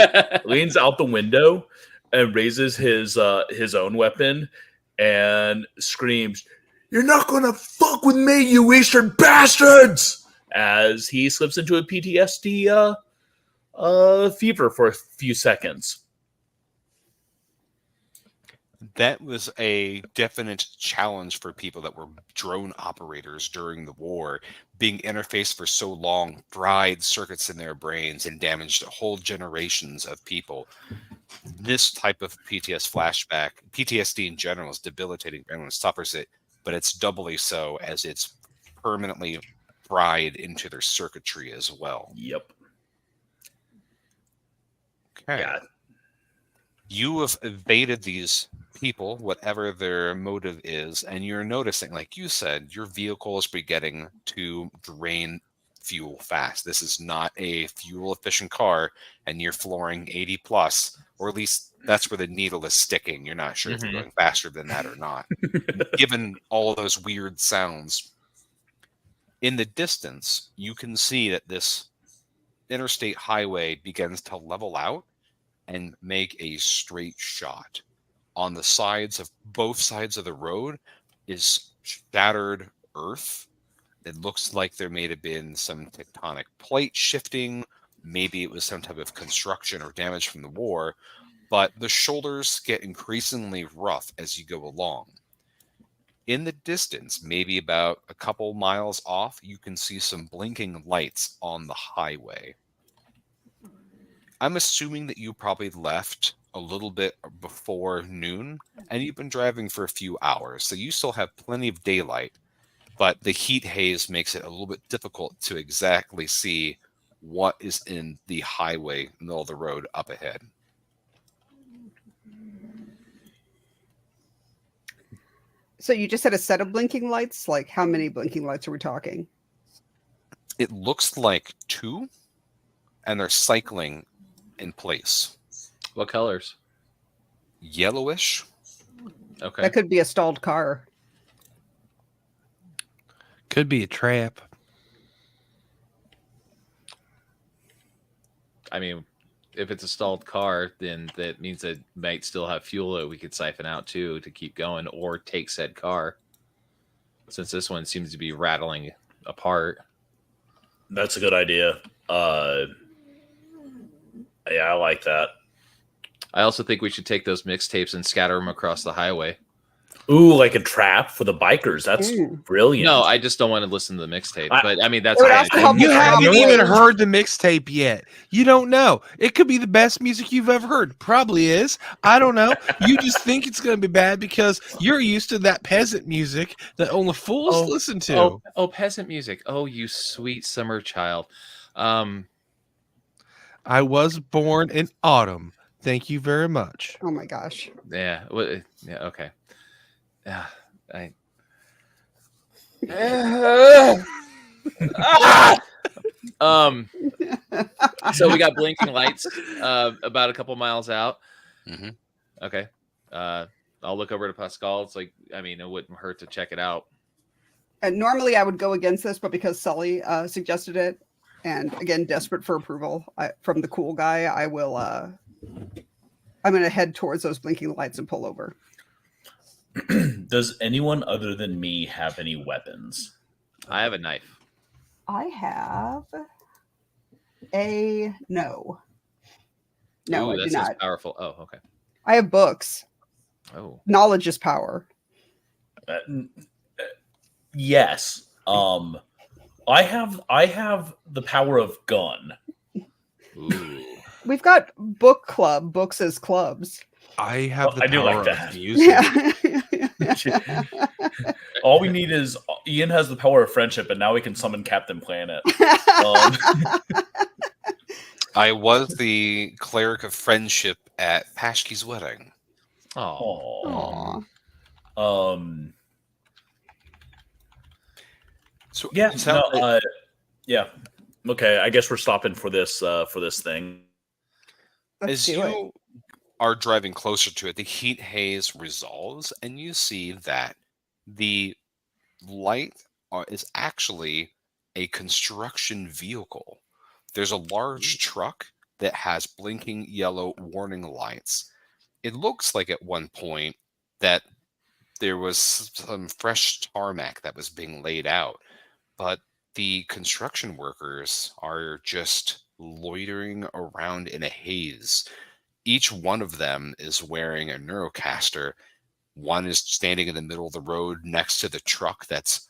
Speaker 2: leans out the window and raises his own weapon and screams, "You're not gonna fuck with me, you Eastern bastards!" As he slips into a PTSD fever for a few seconds.
Speaker 4: That was a definite challenge for people that were drone operators during the war. Being interfaced for so long fried circuits in their brains and damaged whole generations of people. This type of PTSD in general is debilitating for anyone who suffers it, but it's doubly so as it's permanently fried into their circuitry as well.
Speaker 2: Yep.
Speaker 4: Okay.
Speaker 2: Yeah.
Speaker 4: You have evaded these people, whatever their motive is, and you're noticing, like you said, your vehicle is beginning to drain fuel fast. This is not a fuel-efficient car, and you're flooring 80 plus, or at least that's where the needle is sticking. You're not sure if you're going faster than that or not. Given all of those weird sounds, in the distance, you can see that this interstate highway begins to level out and make a straight shot. On the sides of both sides of the road is shattered earth. It looks like there may have been some tectonic plate shifting. Maybe it was some type of construction or damage from the war, but the shoulders get increasingly rough as you go along. In the distance, maybe about a couple miles off, you can see some blinking lights on the highway. I'm assuming that you probably left a little bit before noon, and you've been driving for a few hours, so you still have plenty of daylight, but the heat haze makes it a little bit difficult to exactly see what is in the highway middle of the road up ahead.
Speaker 3: So you just had a set of blinking lights? Like how many blinking lights are we talking?
Speaker 4: It looks like 2, and they're cycling in place.
Speaker 5: What colors?
Speaker 4: Yellowish.
Speaker 5: Okay.
Speaker 3: That could be a stalled car.
Speaker 6: Could be a trap.
Speaker 5: I mean, if it's a stalled car, then that means it might still have fuel that we could siphon out too to keep going, or take said car. Since this one seems to be rattling apart.
Speaker 2: That's a good idea. Yeah, I like that.
Speaker 5: I also think we should take those mixtapes and scatter them across the highway.
Speaker 2: Ooh, like a trap for the bikers. That's brilliant.
Speaker 5: No, I just don't want to listen to the mixtape. But I mean, that's
Speaker 3: It would also help
Speaker 6: You
Speaker 3: with
Speaker 6: haven't
Speaker 3: Rob
Speaker 6: even
Speaker 3: Williams.
Speaker 6: heard the mixtape yet. You don't know. It could be the best music you've ever heard. Probably is. I don't know. You just think it's going to be bad because you're used to that peasant music that only fools listen to.
Speaker 5: Oh, peasant music. Oh, you sweet summer child.
Speaker 6: I was born in autumn. Thank you very much.
Speaker 3: Oh my gosh.
Speaker 5: Yeah. Yeah. Okay. Yeah. So we got blinking lights about a couple miles out.
Speaker 4: Mm-hmm.
Speaker 5: Okay. I'll look over to Pascal. It's like, I mean, it wouldn't hurt to check it out.
Speaker 3: And normally I would go against this, but because Sully suggested it, and again, desperate for approval from the cool guy, I will. I'm going to head towards those blinking lights and pull over.
Speaker 2: Does anyone other than me have any weapons?
Speaker 5: I have a knife.
Speaker 3: I have a no. No,
Speaker 5: Ooh,
Speaker 3: I do
Speaker 5: that sounds
Speaker 3: not.
Speaker 5: powerful. Oh, okay.
Speaker 3: I have books.
Speaker 5: Oh,
Speaker 3: Knowledge is power.
Speaker 2: Yes. I have the power of gun.
Speaker 5: ooh.
Speaker 3: We've got book club, books as clubs.
Speaker 6: I have the
Speaker 2: I do
Speaker 6: power
Speaker 2: like that.
Speaker 6: of music.
Speaker 3: Yeah.
Speaker 2: All we need is Ian has the power of friendship, and now we can summon Captain Planet.
Speaker 4: I was the cleric of friendship at Pashki's wedding.
Speaker 5: Oh.
Speaker 3: Aw.
Speaker 4: So
Speaker 2: Yeah.
Speaker 4: so-
Speaker 2: No, yeah. Okay. I guess we're stopping for this thing.
Speaker 3: Let's
Speaker 4: as
Speaker 3: do it.
Speaker 4: you are driving closer to it, the heat haze resolves, and you see that the light is actually a construction vehicle. There's a large truck that has blinking yellow warning lights. It looks like at one point that there was some fresh tarmac that was being laid out, but the construction workers are just loitering around in a haze. Each one of them is wearing a Neurocaster. One is standing in the middle of the road next to the truck that's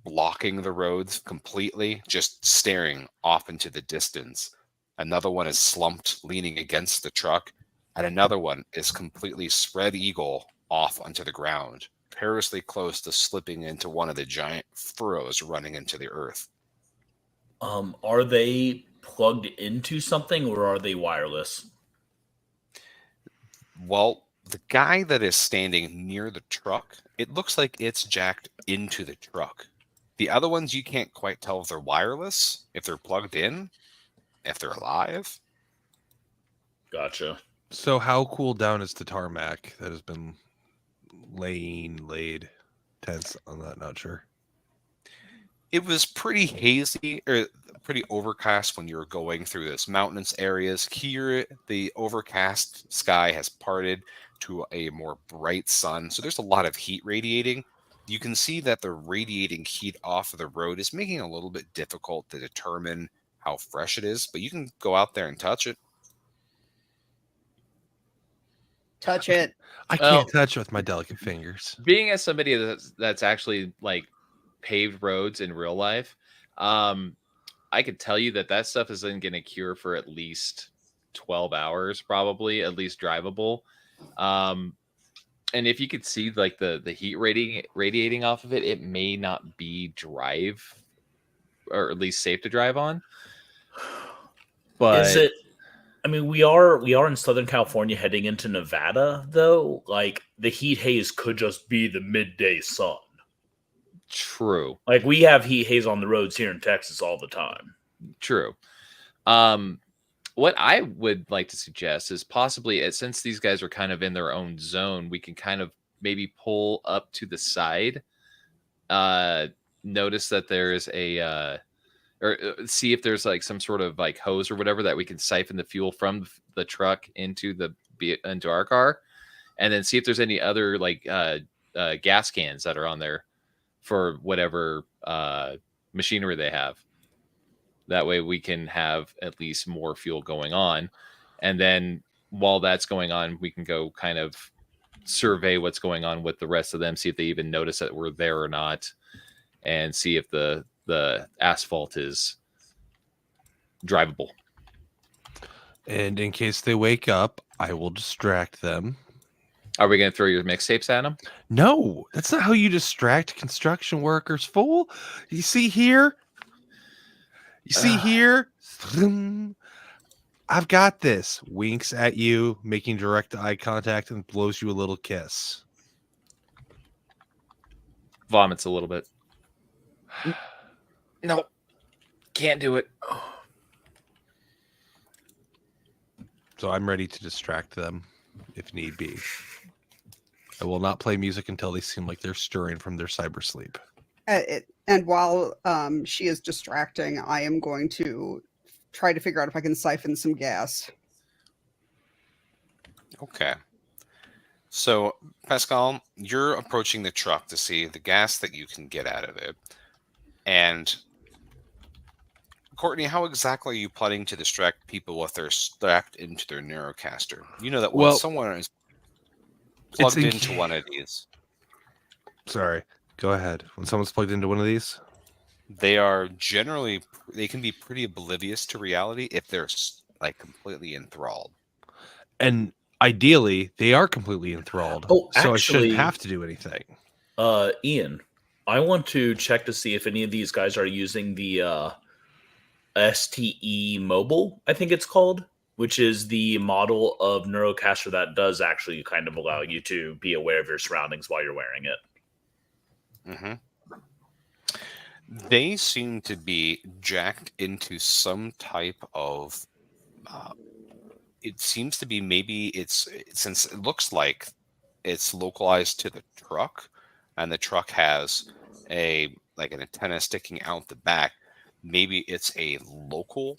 Speaker 4: blocking the roads completely, just staring off into the distance. Another one is slumped, leaning against the truck, and another one is completely spread eagle off onto the ground, perilously close to slipping into one of the giant furrows running into the earth.
Speaker 2: Are they plugged into something, or are they wireless?
Speaker 4: Well, the guy that is standing near the truck, it looks like it's jacked into the truck. The other ones, you can't quite tell if they're wireless, if they're plugged in, if they're alive.
Speaker 2: Gotcha.
Speaker 6: So how cooled down is the tarmac that has been laid? Tense on that, not sure.
Speaker 4: It was pretty hazy or pretty overcast when you were going through this mountainous areas. Here, the overcast sky has parted to a more bright sun. So there's a lot of heat radiating. You can see that the radiating heat off of the road is making it a little bit difficult to determine how fresh it is, but you can go out there and touch it.
Speaker 3: Touch it.
Speaker 6: I can't touch it with my delicate fingers.
Speaker 5: Being as somebody that's actually like paved roads in real life, I could tell you that stuff isn't going to cure for at least 12 hours, probably at least drivable. And if you could see like the heat radiating off of it, it may not be drive, or at least safe to drive on. But
Speaker 2: Is it? I mean, we are in Southern California heading into Nevada, though. Like the heat haze could just be the midday sun.
Speaker 5: True.
Speaker 2: Like we have heat haze on the roads here in Texas all the time.
Speaker 5: True. What I would like to suggest is possibly, since these guys are kind of in their own zone, we can kind of maybe pull up to the side. Notice that there's or see if there's like some sort of like hose or whatever that we can siphon the fuel from the truck into our car, and then see if there's any other like gas cans that are on there for whatever machinery they have. That way we can have at least more fuel going on. And then while that's going on, we can go kind of survey what's going on with the rest of them, see if they even notice that we're there or not, and see if the asphalt is drivable.
Speaker 6: And in case they wake up, I will distract them.
Speaker 5: Are we going to throw your mixtapes at them?
Speaker 6: No, that's not how you distract construction workers, fool. You see here? I've got this. Winks at you, making direct eye contact, and blows you a little kiss.
Speaker 5: Vomits a little bit. No, can't do it.
Speaker 6: So I'm ready to distract them if need be. I will not play music until they seem like they're stirring from their cyber sleep.
Speaker 3: And while she is distracting, I am going to try to figure out if I can siphon some gas.
Speaker 4: Okay. So, Pascal, you're approaching the truck to see the gas that you can get out of it. And Courtney, how exactly are you planning to distract people if they're strapped into their Neurocaster? You know that when someone is plugged into one of these.
Speaker 6: Sorry, go ahead. When someone's plugged into one of these,
Speaker 4: they can be pretty oblivious to reality if they're like completely enthralled.
Speaker 6: And ideally, they are completely enthralled.
Speaker 2: Oh,
Speaker 6: so
Speaker 2: actually,
Speaker 6: I shouldn't have to do anything.
Speaker 2: Ian, I want to check to see if any of these guys are using the STE Mobile, I think it's called, which is the model of Neurocaster that does actually kind of allow you to be aware of your surroundings while you're wearing it.
Speaker 4: Mm-hmm. They seem to be jacked into some type of. It seems to be since it looks like it's localized to the truck, and the truck has an antenna sticking out the back. Maybe it's a local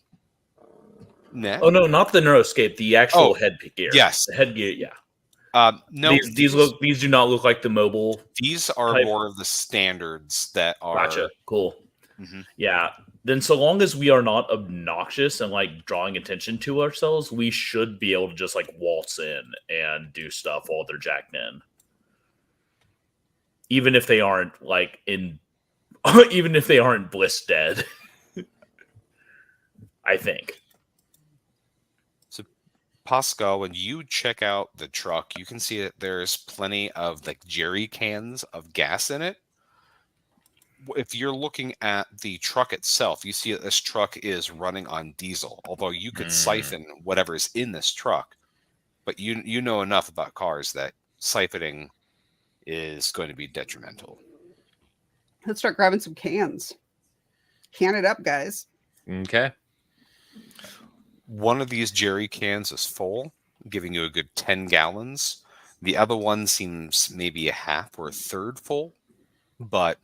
Speaker 4: net.
Speaker 2: Oh no, not the Neuroscape, the actual headgear.
Speaker 4: Yes,
Speaker 2: the headgear. Yeah.
Speaker 4: No,
Speaker 2: these do not look like the mobile.
Speaker 4: These are
Speaker 2: type.
Speaker 4: more of the standards that are.
Speaker 2: Gotcha. Cool.
Speaker 4: Mm-hmm.
Speaker 2: Yeah. Then, so long as we are not obnoxious and like drawing attention to ourselves, we should be able to just like waltz in and do stuff while they're jacked in, even if they aren't even if they aren't bliss dead. I think.
Speaker 4: So, Pascal, when you check out the truck, you can see that there's plenty of like jerry cans of gas in it. If you're looking at the truck itself, you see that this truck is running on diesel, although you could siphon whatever's in this truck. But you know enough about cars that siphoning is going to be detrimental.
Speaker 3: Let's start grabbing some cans. Can it up, guys.
Speaker 5: Okay.
Speaker 4: One of these jerry cans is full, giving you a good 10 gallons. The other one seems maybe a half or a third full, but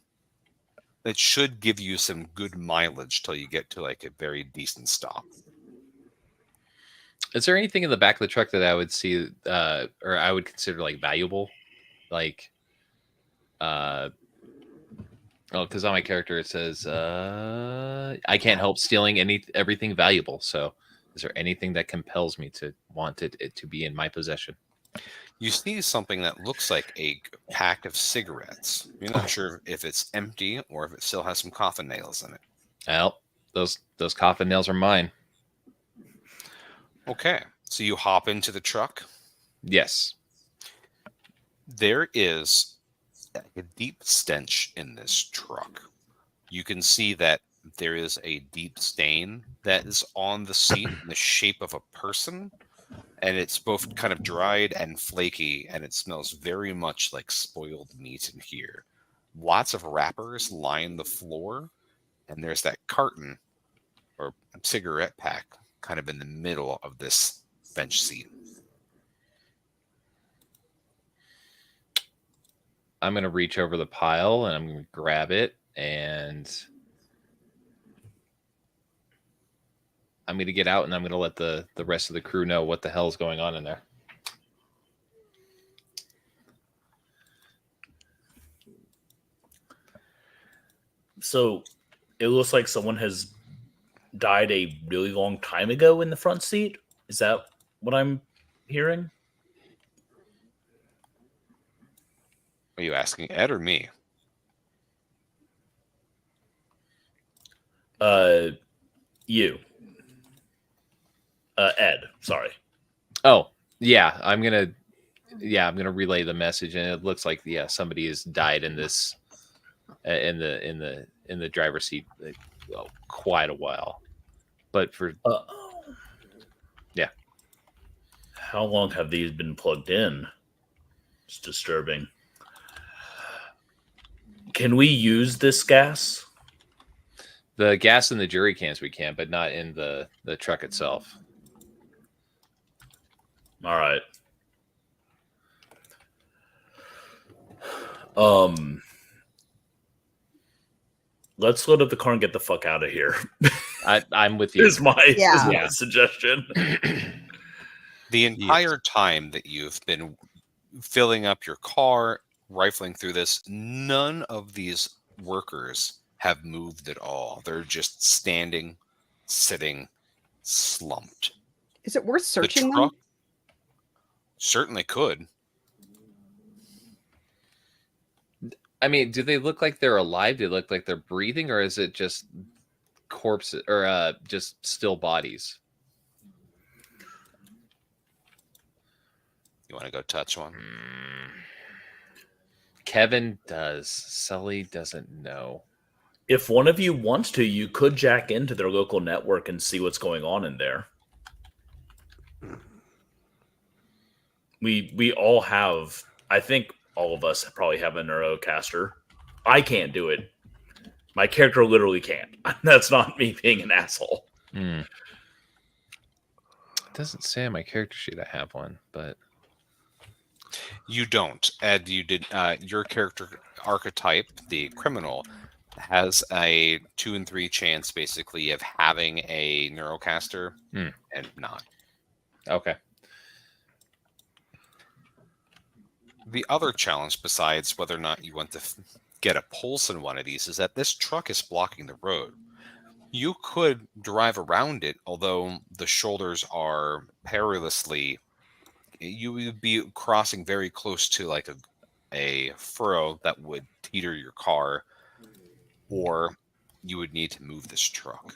Speaker 4: it should give you some good mileage till you get to like a very decent stop.
Speaker 5: Is there anything in the back of the truck that I would see or I would consider like valuable? Like, because on my character it says I can't help stealing everything valuable. So is there anything that compels me to want it to be in my possession?
Speaker 4: You see something that looks like a pack of cigarettes. You're not sure if it's empty or if it still has some coffin nails in it.
Speaker 5: Well, those coffin nails are mine.
Speaker 4: Okay, so you hop into the truck.
Speaker 5: Yes.
Speaker 4: There is a deep stench in this truck. You can see that there is a deep stain that is on the seat in the shape of a person, and it's both kind of dried and flaky, and it smells very much like spoiled meat in here. Lots of wrappers line the floor, and there's that carton or cigarette pack kind of in the middle of this bench seat.
Speaker 5: I'm going to reach over the pile and I'm going to grab it, and I'm going to get out and I'm going to let the rest of the crew know what the hell is going on in there.
Speaker 2: So it looks like someone has died a really long time ago in the front seat. Is that what I'm hearing?
Speaker 4: Are you asking Ed or me?
Speaker 2: You. Ed, sorry.
Speaker 5: Oh, yeah, I'm going to relay the message, and it looks like somebody has died in this in the driver's seat quite a while. But for
Speaker 2: how long have these been plugged in? It's disturbing. Can we use this gas?
Speaker 5: The gas in the jury cans we can, but not in the truck itself.
Speaker 2: All right. Let's load up the car and get the fuck out of here.
Speaker 5: I'm with you.
Speaker 2: Is my suggestion.
Speaker 4: The entire time that you've been filling up your car, rifling through this, none of these workers have moved at all. They're just standing, sitting, slumped.
Speaker 3: Is it worth searching
Speaker 4: the truck
Speaker 3: them?
Speaker 4: Certainly could.
Speaker 5: I mean, do they look like they're alive? Do they look like they're breathing, or is it just corpses or just still bodies?
Speaker 4: You want to go touch one?
Speaker 5: Kevin does. Sully doesn't know.
Speaker 2: If one of you wants to, you could jack into their local network and see what's going on in there. We all have, I think all of us probably have a Neurocaster. I can't do it. My character literally can't. That's not me being an asshole.
Speaker 5: It doesn't say on my character sheet I have one, but
Speaker 4: you don't. Ed, you did. Your character archetype, the criminal, has a 2 in 3 chance, basically, of having a Neurocaster and not.
Speaker 5: Okay.
Speaker 4: The other challenge, besides whether or not you want to get a pulse in one of these, is that this truck is blocking the road. You could drive around it, although the shoulders are perilously. You would be crossing very close to like a furrow that would teeter your car, or you would need to move this truck.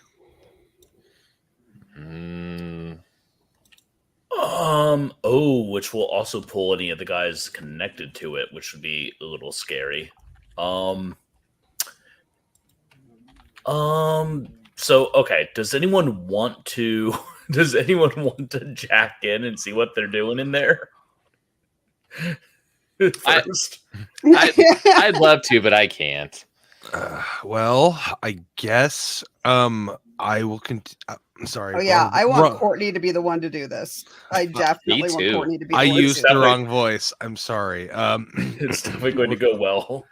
Speaker 2: Which will also pull any of the guys connected to it, which would be a little scary. So okay, does anyone want to jack in and see what they're doing in there? First.
Speaker 5: I'd love to, but I can't.
Speaker 6: Well, I guess I will sorry.
Speaker 3: Oh yeah, I want Courtney to be the one to do this. I definitely want Courtney to be the one.
Speaker 6: I used the wrong voice. I'm sorry.
Speaker 2: It's definitely going to go well.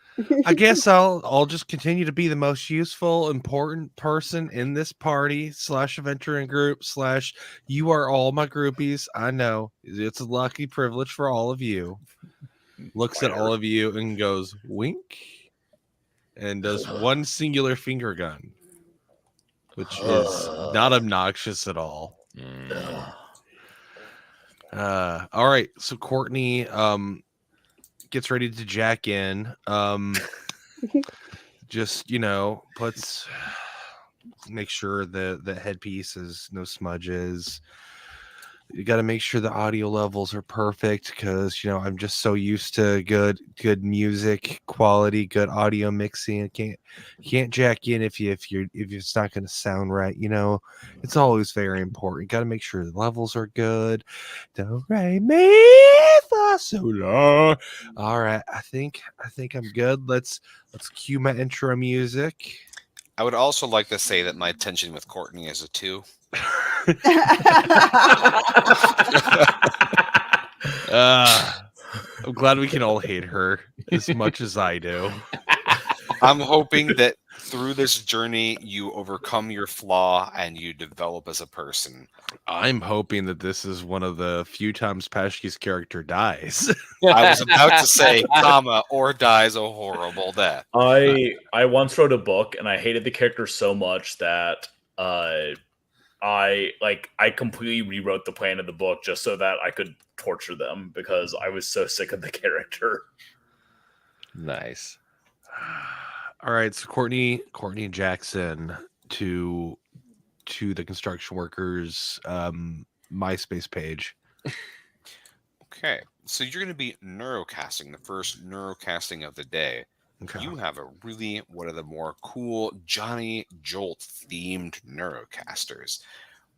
Speaker 6: I guess I'll just continue to be the most useful, important person in this party / adventuring group / you are all my groupies. I know it's a lucky privilege for all of you. Looks at all of you and goes wink, and does one singular finger gun, which is not obnoxious at all. All right, so Courtney gets ready to jack in. Just make sure the headpiece is no smudges. You got to make sure the audio levels are perfect because I'm just so used to good music quality, good audio mixing. You can't jack in if it's not going to sound right. It's always very important. Got to make sure the levels are good. Do re mi fa sol la. All right, I think I'm good. Let's cue my intro music.
Speaker 4: I would also like to say that my tension with Courtney is a 2.
Speaker 6: I'm glad we can all hate her as much as I do.
Speaker 4: I'm hoping that through this journey, you overcome your flaw and you develop as a person.
Speaker 6: I'm hoping that this is one of the few times Pashki's character dies.
Speaker 4: I was about to say, comma, or dies a horrible death.
Speaker 2: I once wrote a book and I hated the character so much that I completely rewrote the plan of the book just so that I could torture them because I was so sick of the character.
Speaker 5: Nice.
Speaker 6: All right, so Courtney and Jackson to the construction workers MySpace page.
Speaker 4: Okay, so you're going to be neurocasting, the first neurocasting of the day.
Speaker 6: Okay.
Speaker 4: You have a really one of the more cool Johnny Jolt themed neurocasters,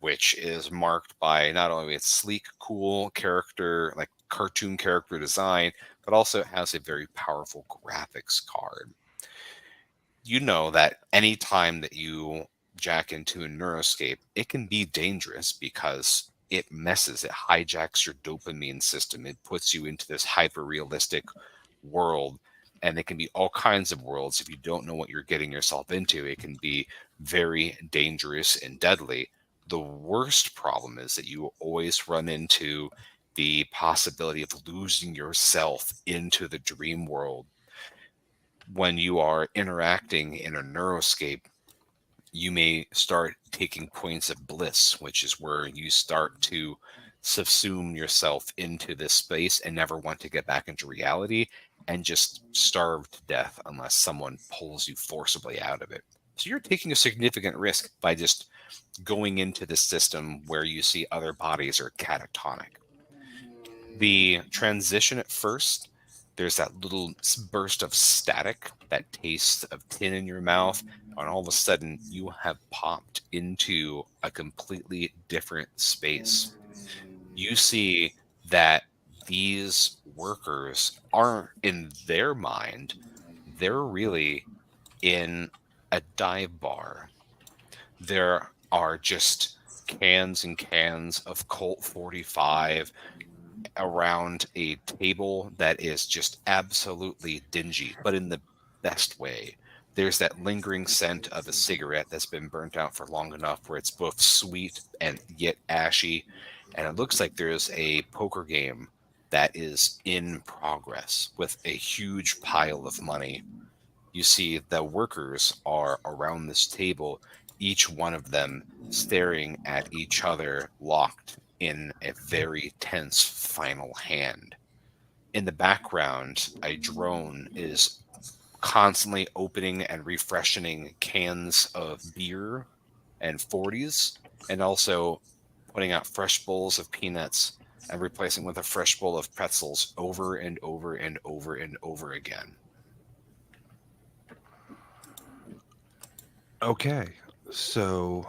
Speaker 4: which is marked by not only its sleek, cool character, like cartoon character design, but also it has a very powerful graphics card. You know that any time that you jack into a neuroscape, it can be dangerous because it hijacks your dopamine system. It puts you into this hyper realistic world, and it can be all kinds of worlds. If you don't know what you're getting yourself into, it can be very dangerous and deadly. The worst problem is that you always run into the possibility of losing yourself into the dream world. When you are interacting in a neuroscape, you may start taking points of bliss, which is where you start to subsume yourself into this space and never want to get back into reality and just starve to death unless someone pulls you forcibly out of it. So you're taking a significant risk by just going into this system where you see other bodies are catatonic. The transition at first, there's that little burst of static, that taste of tin in your mouth, and all of a sudden you have popped into a completely different space. You see that these workers aren't in their mind, they're really in a dive bar. There are just cans and cans of Colt 45 around a table that is just absolutely dingy, but in the best way. There's that lingering scent of a cigarette that's been burnt out for long enough where it's both sweet and yet ashy. And it looks like there's a poker game that is in progress with a huge pile of money. You see the workers are around this table, each one of them staring at each other, locked in a very tense final hand. In the background, a drone is constantly opening and refreshing cans of beer and 40s, and also putting out fresh bowls of peanuts and replacing with a fresh bowl of pretzels over and over and over and over again.
Speaker 6: Okay, so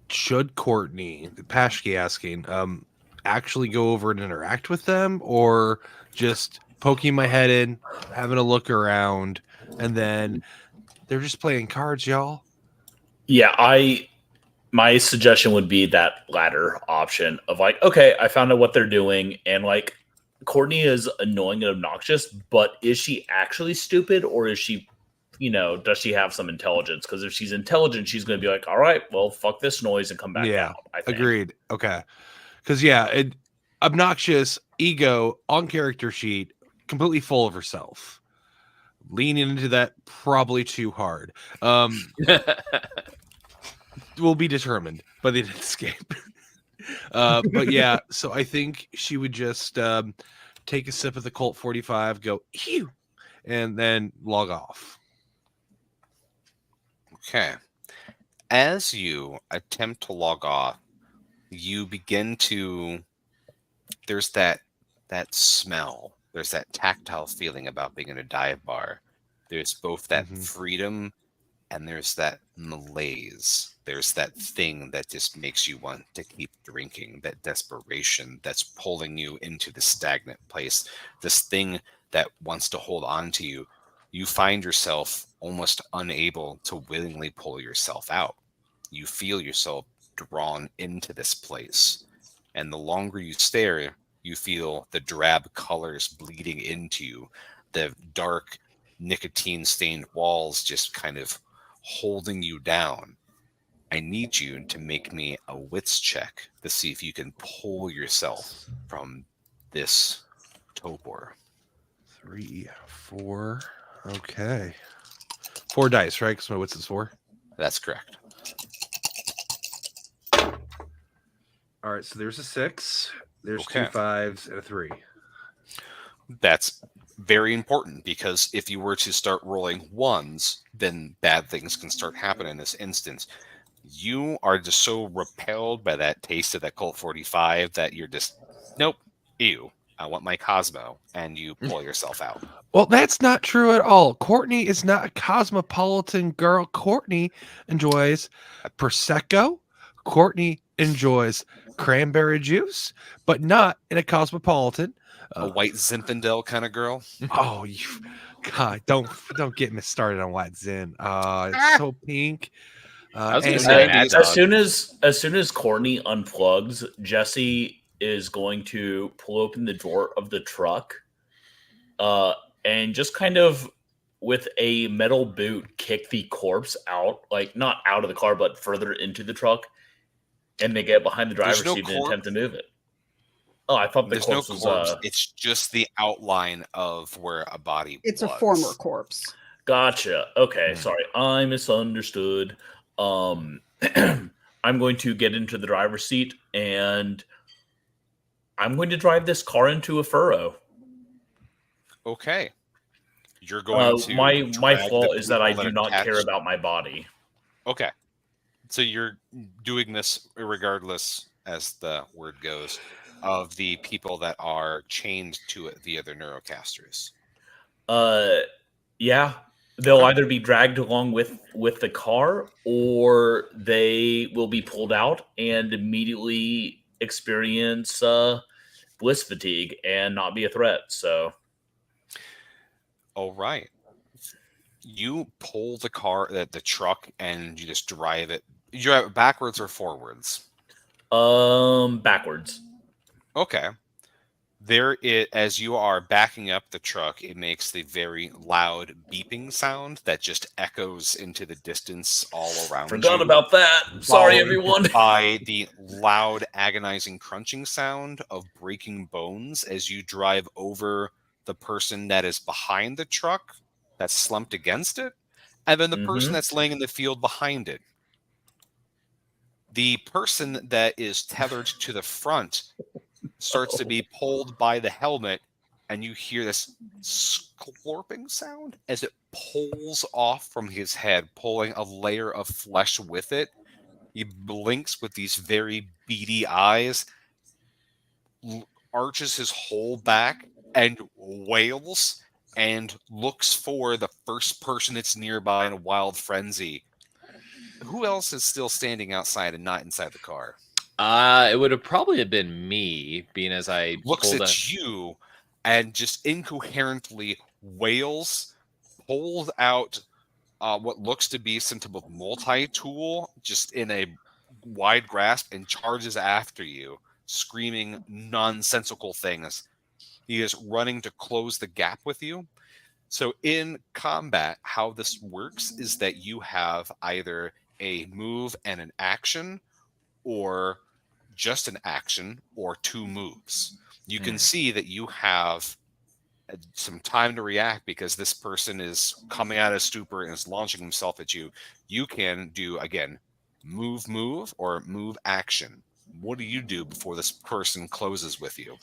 Speaker 6: should Courtney, Pashki asking, actually go over and interact with them, or just poking my head in, having a look around, and then they're just playing cards, y'all?
Speaker 2: Yeah, my suggestion would be that latter option of like, okay, I found out what they're doing, and like Courtney is annoying and obnoxious, but is she actually stupid, or is she, does she have some intelligence? Because if she's intelligent, she's going to be like, all right, well, fuck this noise and come back out. I think.
Speaker 6: Agreed. Okay, because obnoxious, ego on character sheet, completely full of herself, leaning into that probably too hard. Will be determined by the escape. But yeah, so I think she would just take a sip of the Colt 45, go ew, and then log off.
Speaker 4: Okay. As you attempt to log off, you begin to there's that smell. There's that tactile feeling about being in a dive bar. There's both that freedom and there's that malaise. There's that thing that just makes you want to keep drinking, that desperation that's pulling you into the stagnant place, this thing that wants to hold on to you. You find yourself almost unable to willingly pull yourself out. You feel yourself drawn into this place. And the longer you stare, you feel the drab colors bleeding into you, the dark nicotine stained walls just kind of holding you down. I need you to make me a wits check to see if you can pull yourself from this torpor.
Speaker 6: 3, 4. Okay. 4 dice, right? Because my wits is 4.
Speaker 4: That's correct.
Speaker 6: All right, so there's a 6. There's
Speaker 4: Okay.
Speaker 6: 2 5s and a 3.
Speaker 4: That's very important because if you were to start rolling 1s, then bad things can start happening in this instance. You are just so repelled by that taste of that Colt 45 that you're just, nope, ew, I want my Cosmo, and you pull yourself out.
Speaker 6: Well, that's not true at all. Courtney is not a cosmopolitan girl. Courtney enjoys Prosecco. Courtney enjoys cranberry juice, but not in a cosmopolitan.
Speaker 4: A white Zinfandel kind of girl.
Speaker 6: Oh, God! Don't get me started on White Zen. It's so pink.
Speaker 5: I was gonna
Speaker 6: and-
Speaker 5: say
Speaker 4: and
Speaker 5: Mad
Speaker 2: As
Speaker 5: Dog.
Speaker 2: soon as Courtney unplugs, Jesse is going to pull open the door of the truck, and just kind of with a metal boot kick the corpse out, like not out of the car, but further into the truck, and they get behind the driver's
Speaker 4: no
Speaker 2: seat and
Speaker 4: corpse.
Speaker 2: attempt to move it. Oh, I thought the
Speaker 4: There's no
Speaker 2: corpse
Speaker 4: corpse.
Speaker 2: was.
Speaker 4: It's just the outline of where a body
Speaker 3: It's
Speaker 4: was.
Speaker 3: a former corpse.
Speaker 2: Gotcha. Okay, sorry, I misunderstood. I'm going to get into the driver's seat and I'm going to drive this car into a furrow.
Speaker 4: Okay. You're going to
Speaker 2: My
Speaker 4: drag
Speaker 2: fault
Speaker 4: the
Speaker 2: is that I
Speaker 4: people
Speaker 2: do not care
Speaker 4: attach-
Speaker 2: about my body.
Speaker 4: Okay. So you're doing this regardless, as the word goes, of the people that are chained to it via their neurocasters.
Speaker 2: Yeah, they'll
Speaker 4: Okay.
Speaker 2: either be dragged along with the car, or they will be pulled out and immediately experience bliss fatigue and not be a threat. So,
Speaker 4: All right. You pull the car, the truck, and you just drive it. You drive it backwards or forwards?
Speaker 2: backwards.
Speaker 4: Okay. As you are backing up the truck, it makes the very loud beeping sound that just echoes into the distance all around
Speaker 2: Forgot
Speaker 4: you.
Speaker 2: about that. Sorry,
Speaker 4: Followed
Speaker 2: everyone.
Speaker 4: by the loud, agonizing crunching sound of breaking bones as you drive over the person that is behind the truck that's slumped against it, and then the person
Speaker 2: Mhm.
Speaker 4: that's laying in the field behind it. The person that is tethered to the front starts to be pulled by the helmet, and you hear this scorping sound as it pulls off from his head, pulling a layer of flesh with it. He blinks with these very beady eyes, arches his whole back, and wails and looks for the first person that's nearby in a wild frenzy. Who else is still standing outside and not inside the car?
Speaker 5: It would have probably have been me, being as I
Speaker 4: Looks
Speaker 5: pulled
Speaker 4: at
Speaker 5: up.
Speaker 4: you and just incoherently wails, pulls out what looks to be some type of multi-tool just in a wide grasp and charges after you, screaming nonsensical things. He is running to close the gap with you. So in combat, how this works is that you have either a move and an action, or just an action, or 2 moves. You can see that you have some time to react because this person is coming out of stupor and is launching himself at you. You can do, again, move, or move action. What do you do before this person closes with you?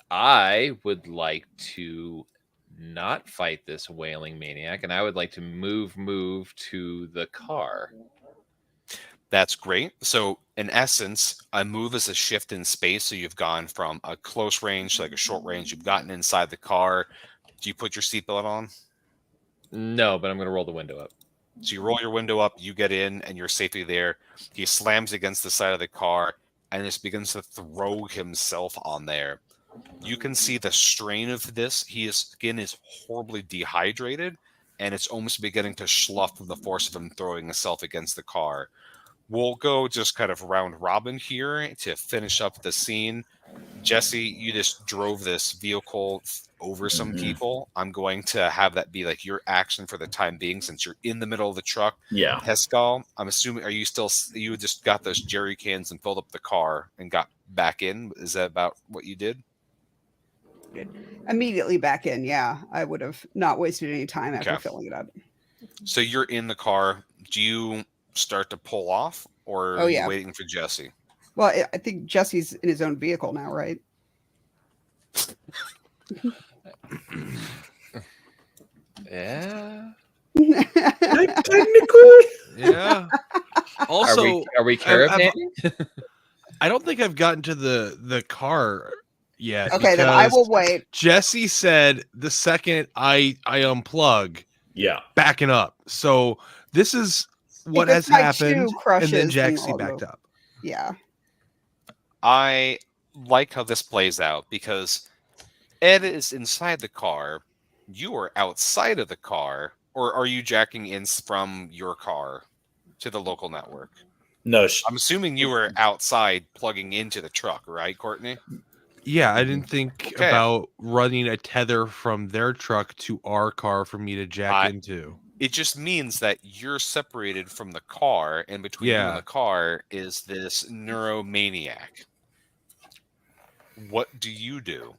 Speaker 5: I would like to not fight this wailing maniac, and I would like to move to the car.
Speaker 4: That's great. So in essence, a move is a shift in space. So you've gone from a close range to like a short range. You've gotten inside the car. Do you put your seatbelt on?
Speaker 5: No, but I'm going to roll the window up.
Speaker 4: So you roll your window up, you get in, and you're safely there. He slams against the side of the car and just begins to throw himself on there. You can see the strain of this. His skin is horribly dehydrated, and it's almost beginning to slough from the force of him throwing himself against the car. We'll go just kind of round robin here to finish up the scene. Jesse, you just drove this vehicle over some people. I'm going to have that be like your action for the time being, since you're in the middle of the truck.
Speaker 2: Yeah.
Speaker 4: Pascal, I'm assuming, you just got those jerry cans and filled up the car and got back in? Is that about what you did?
Speaker 3: Immediately back in. Yeah, I would have not wasted any time after filling it up.
Speaker 4: So you're in the car. Do you start to pull off, or are you waiting for Jesse?
Speaker 3: Well, I think Jesse's in his own vehicle now, right?
Speaker 5: Yeah.
Speaker 2: Technically.
Speaker 6: Yeah. Also,
Speaker 5: are we caravanning?
Speaker 6: I don't think I've gotten to the car yet.
Speaker 3: Okay, then I will wait.
Speaker 6: Jesse said the second I unplug, backing up. So this is what has happened, and then Jesse backed up.
Speaker 3: Yeah.
Speaker 4: I like how this plays out because Ed is inside the car. You are outside of the car, or are you jacking in from your car to the local network?
Speaker 2: No,
Speaker 4: I'm assuming you were outside plugging into the truck, right, Courtney?
Speaker 6: Yeah, I didn't think about running a tether from their truck to our car for me to jack into.
Speaker 4: It just means that you're separated from the car, and between you and the car is this neuromaniac. What do you do?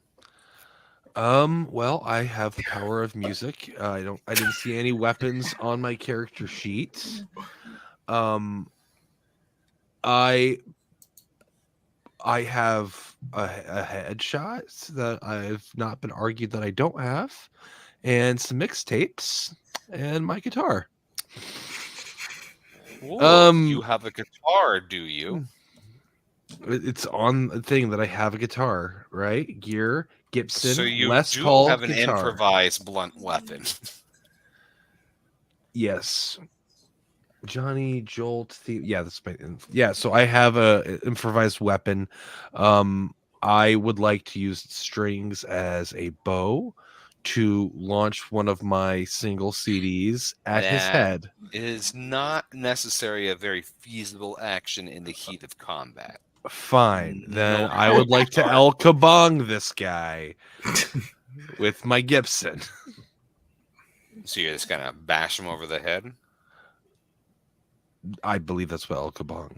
Speaker 6: Well, I have the power of music. I didn't see any weapons on my character sheet. I have a headshot that I've not been argued that I don't have, and some mixtapes, and my guitar.
Speaker 4: Whoa, you have a guitar, do you?
Speaker 6: It's on the thing that I have a guitar, right? Gear, Gibson,
Speaker 4: so you
Speaker 6: Les
Speaker 4: do
Speaker 6: Paul
Speaker 4: have an
Speaker 6: guitar.
Speaker 4: Improvised blunt weapon.
Speaker 6: Yes. Johnny Jolt that's my so I have a improvised weapon. I would like to use strings as a bow to launch one of my single CDs at his head.
Speaker 4: It is not necessarily a very feasible action in the heat of combat.
Speaker 6: Fine. Then I would like to El Kabong this guy with my Gibson.
Speaker 4: So you're just gonna bash him over the head?
Speaker 6: I believe that's what El Kabong.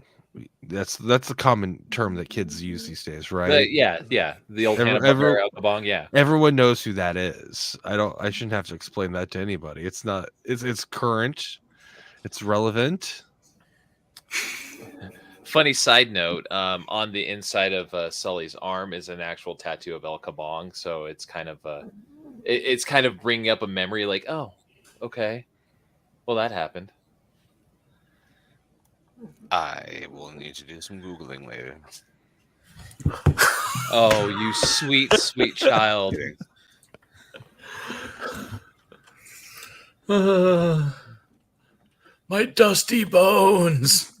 Speaker 6: That's the common term that kids use these days, right?
Speaker 5: Yeah. The old Hanna-Barbera El Kabong, yeah.
Speaker 6: Everyone knows who that is. I shouldn't have to explain that to anybody. It's current. It's relevant.
Speaker 5: Funny side note, on the inside of Sully's arm is an actual tattoo of El Kabong, so it's kind of it's kind of bringing up a memory like, oh, okay. Well, that happened.
Speaker 4: I will need to do some Googling later.
Speaker 5: Oh, you sweet, sweet child.
Speaker 2: My dusty bones.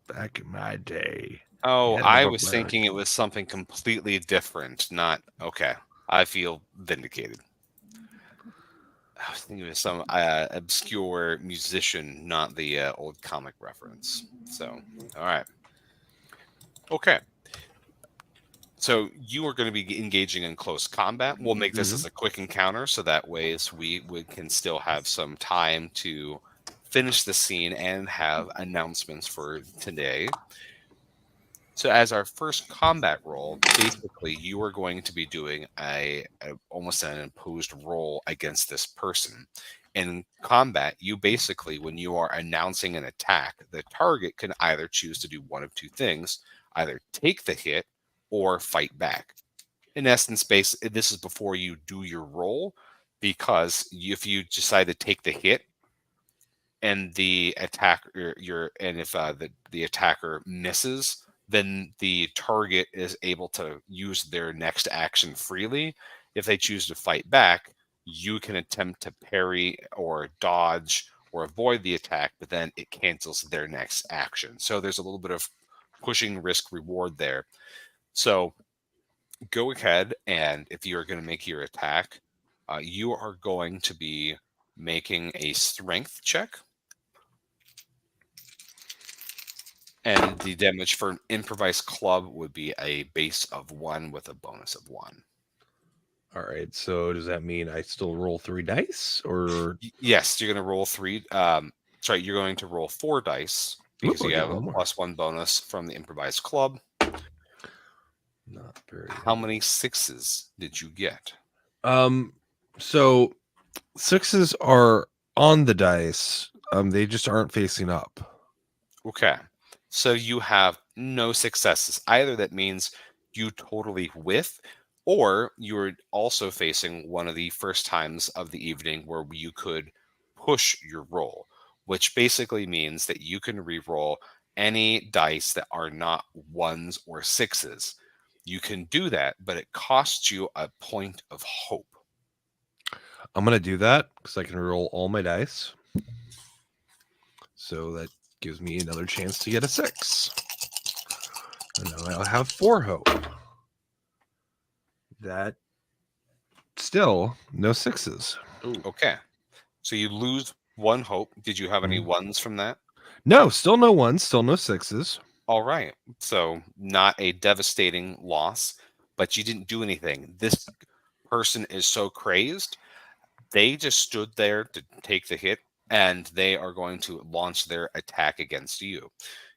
Speaker 6: Back in my day.
Speaker 4: Oh, I was thinking it was something completely different. Not okay. I feel vindicated. I was thinking of some obscure musician, not the old comic reference. So, all right. Okay. So you are going to be engaging in close combat. We'll make this as a quick encounter, so that way we can still have some time to finish the scene and have announcements for today. So as our first combat roll, basically you are going to be doing almost an imposed roll against this person. In combat, you basically, when you are announcing an attack, the target can either choose to do one of two things, either take the hit or fight back. in essence, this is before you do your roll, because if you decide to take the hit and the attacker, if the attacker misses, then the target is able to use their next action freely. If they choose to fight back, you can attempt to parry or dodge or avoid the attack, but then it cancels their next action. So there's a little bit of pushing risk reward there. So go ahead, and if you are going to make your attack, you are going to be making a strength check. And the damage for an improvised club would be a base of 1 with a bonus of 1.
Speaker 6: All right. So does that mean I still roll 3 dice, or
Speaker 4: yes, you're going to roll 3. You're going to roll 4 dice because you have a +1 bonus from the improvised club.
Speaker 6: Not very.
Speaker 4: How many 6s did you get?
Speaker 6: So 6s are on the dice. They just aren't facing up.
Speaker 4: Okay. So you have no successes. Either that means you totally whiff, or you're also facing one of the first times of the evening where you could push your roll, which basically means that you can re-roll any dice that are not 1s or 6s. You can do that, but it costs you a point of hope.
Speaker 6: I'm going to do that because I can roll all my dice. So that gives me another chance to get a 6. And now I'll have 4 hope. That still no 6s.
Speaker 4: Ooh. Okay. So you lose 1 hope. Did you have any 1s from that?
Speaker 6: No, still no 1s, still no 6s.
Speaker 4: All right. So not a devastating loss, but you didn't do anything. This person is so crazed. They just stood there to take the hit, and they are going to launch their attack against you.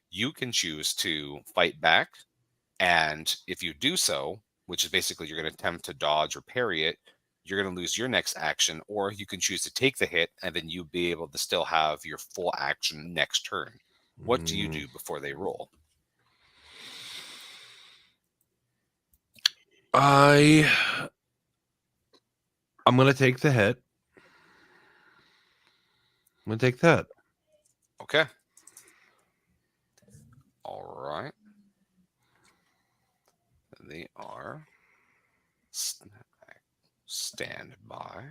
Speaker 4: You can choose to fight back, and if you do so, which is basically you're going to attempt to dodge or parry it, you're going to lose your next action, or you can choose to take the hit, and then you'll be able to still have your full action next turn. What do you do before they roll?
Speaker 6: I'm going to take the hit. I'm going to take that.
Speaker 4: Okay. All right. They are stand by.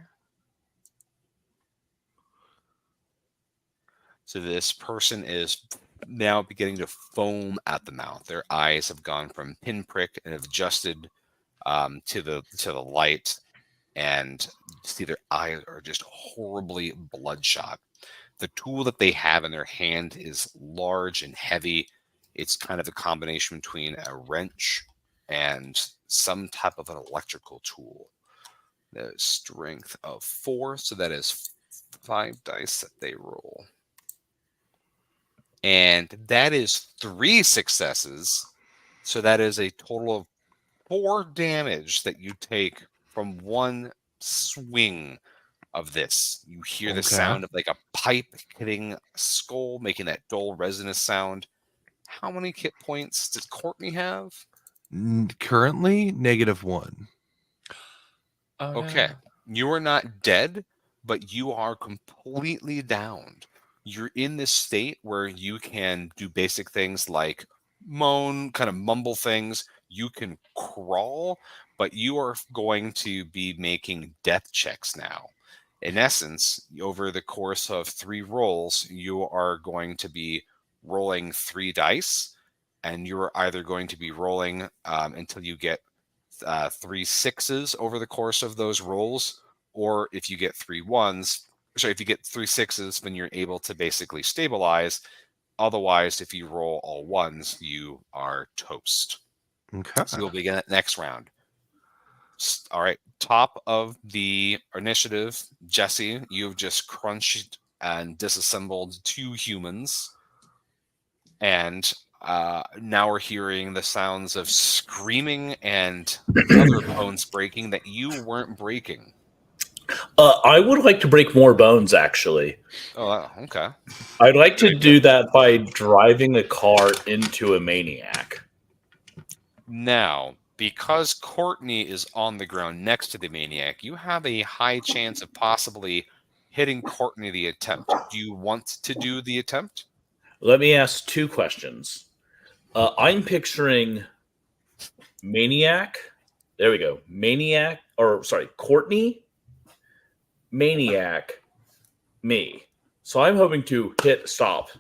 Speaker 4: So this person is now beginning to foam at the mouth. Their eyes have gone from pinprick and have adjusted to the light, and see their eyes are just horribly bloodshot. The tool that they have in their hand is large and heavy. It's kind of a combination between a wrench and some type of an electrical tool. The strength of 4, so that is 5 dice that they roll. And that is 3 successes. So that is a total of 4 damage that you take from one swing of this. You hear the sound of like a pipe hitting a skull, making that dull resonant sound. How many hit points does Courtney have?
Speaker 6: Currently, -1.
Speaker 5: Oh,
Speaker 4: okay.
Speaker 5: no.
Speaker 4: You are not dead, but you are completely downed. You're in this state where you can do basic things like moan, kind of mumble things. You can crawl, but you are going to be making death checks now. In essence, over the course of 3 rolls, you are going to be rolling 3 dice, and you're either going to be rolling until you get 3 6s over the course of those rolls, or if you get 3 1s, if you get 3 6s, then you're able to basically stabilize. Otherwise, if you roll all 1s, you are toast.
Speaker 6: Okay.
Speaker 4: So we'll begin at next round. All right, top of the initiative, Jesse, you've just crunched and disassembled 2 humans, and now we're hearing the sounds of screaming and other bones breaking that you weren't breaking.
Speaker 2: I would like to break more bones, actually.
Speaker 4: Oh, okay.
Speaker 2: I'd like to do that by driving a car into a maniac.
Speaker 4: Now, because Courtney is on the ground next to the maniac, you have a high chance of possibly hitting Courtney the attempt. Do you want to do the attempt?
Speaker 2: Let me ask 2 questions. I'm picturing Maniac. There we go. Maniac, or sorry, Courtney, Maniac, me. So I'm hoping to hit stop.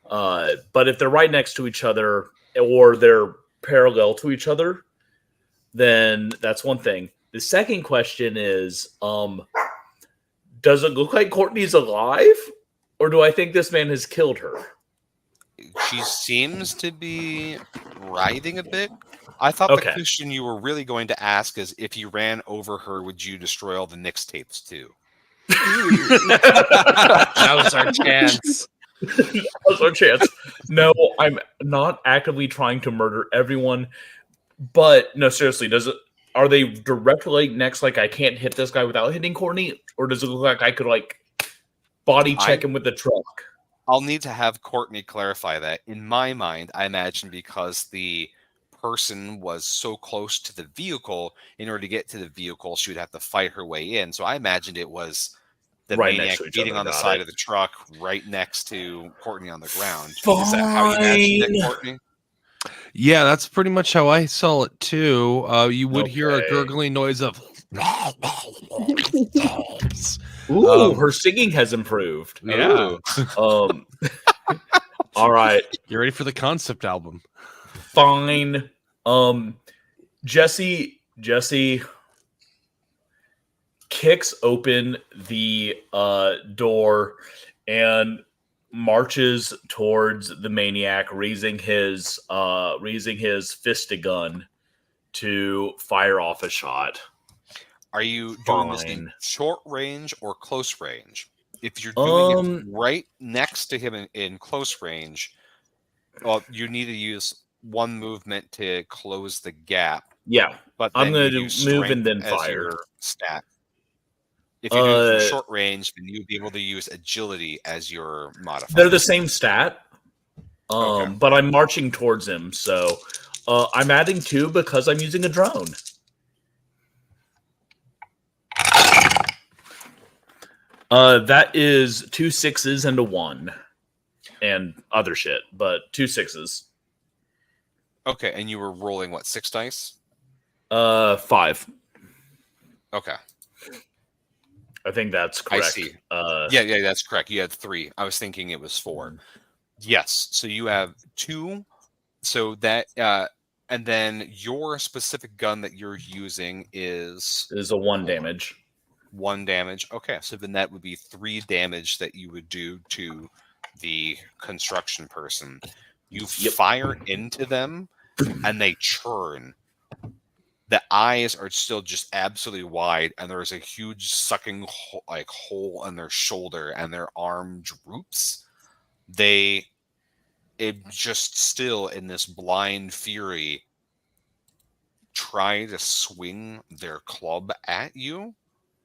Speaker 2: But if they're right next to each other or they're parallel to each other, then that's one thing. The second question is, does it look like Courtney's alive? Or do I think this man has killed her?
Speaker 4: She seems to be writhing a bit. I thought
Speaker 2: Okay.
Speaker 4: the question you were really going to ask is, if you ran over her, would you destroy all the Knicks tapes too?
Speaker 5: That was our chance.
Speaker 2: That was our chance. No, I'm not actively trying to murder everyone. But no, seriously, are they directly next? Like I can't hit this guy without hitting Courtney, or does it look like I could like body check him with the truck?
Speaker 4: I'll need to have Courtney clarify that. In my mind, I imagine because the person was so close to the vehicle, in order to get to the vehicle, she would have to fight her way in. So I imagined it was the
Speaker 2: Right
Speaker 4: maniac
Speaker 2: next to each
Speaker 4: beating
Speaker 2: other,
Speaker 4: on the
Speaker 2: got
Speaker 4: side
Speaker 2: it.
Speaker 4: of the truck right next to Courtney on the ground.
Speaker 2: Fine.
Speaker 4: Is that how you imagined it, Courtney?
Speaker 6: Yeah, that's pretty much how I saw it too. You would hear a
Speaker 2: Okay.
Speaker 6: gurgling noise of.
Speaker 2: Ooh, her singing has improved.
Speaker 6: Yeah.
Speaker 2: All right.
Speaker 6: You ready for the concept album?
Speaker 2: Fine. Jesse kicks open the door and marches towards the maniac, raising his fisted gun to fire off a shot.
Speaker 4: Are you doing this in short range or close range? If you're doing it right next to him in close range, well, you need to use one movement to close the gap.
Speaker 2: Yeah,
Speaker 4: but
Speaker 2: I'm
Speaker 4: then
Speaker 2: going to move and then fire.
Speaker 4: Your stat. If you do it from short range, then you'd be able to use agility as your modifier.
Speaker 2: They're the same stat,
Speaker 4: Okay.
Speaker 2: but I'm marching towards him, so I'm adding 2 because I'm using a drone. That is 2 6s and a 1, and other shit, but 2 6s.
Speaker 4: Okay, and you were rolling what, 6 dice?
Speaker 2: 5.
Speaker 4: Okay.
Speaker 2: I think that's correct.
Speaker 4: I see. Yeah, that's correct. You had 3. I was thinking it was 4. Yes. So you have 2. So that, and then your specific gun that you're using is
Speaker 2: a 1 damage.
Speaker 4: 1 damage. Okay. So then that would be 3 damage that you would do to the construction person. You fire into them and they churn. The eyes are still just absolutely wide, and there's a huge sucking hole in their shoulder, and their arm droops. It just still in this blind fury try to swing their club at you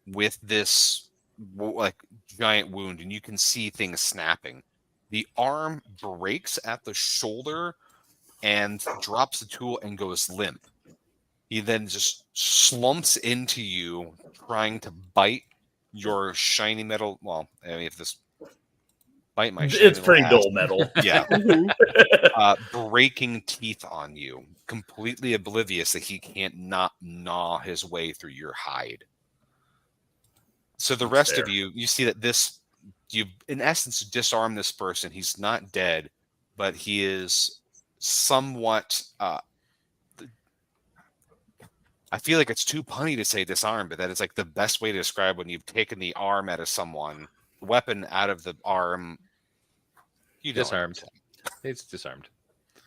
Speaker 4: with this like giant wound, and you can see things snapping. The arm breaks at the shoulder and drops the tool and goes limp. He then just slumps into you, trying to bite your shiny metal. Well, I mean, if this bite my shiny
Speaker 2: it's pretty dull metal.
Speaker 4: Yeah. Breaking teeth on you, completely oblivious that he can't not gnaw his way through your hide. So the rest of you see that you in essence disarm this person. He's not dead, but he is somewhat I feel like it's too punny to say disarm, but that is like the best way to describe when you've taken the arm out of someone, the weapon out of the arm. You
Speaker 5: disarmed. It's disarmed.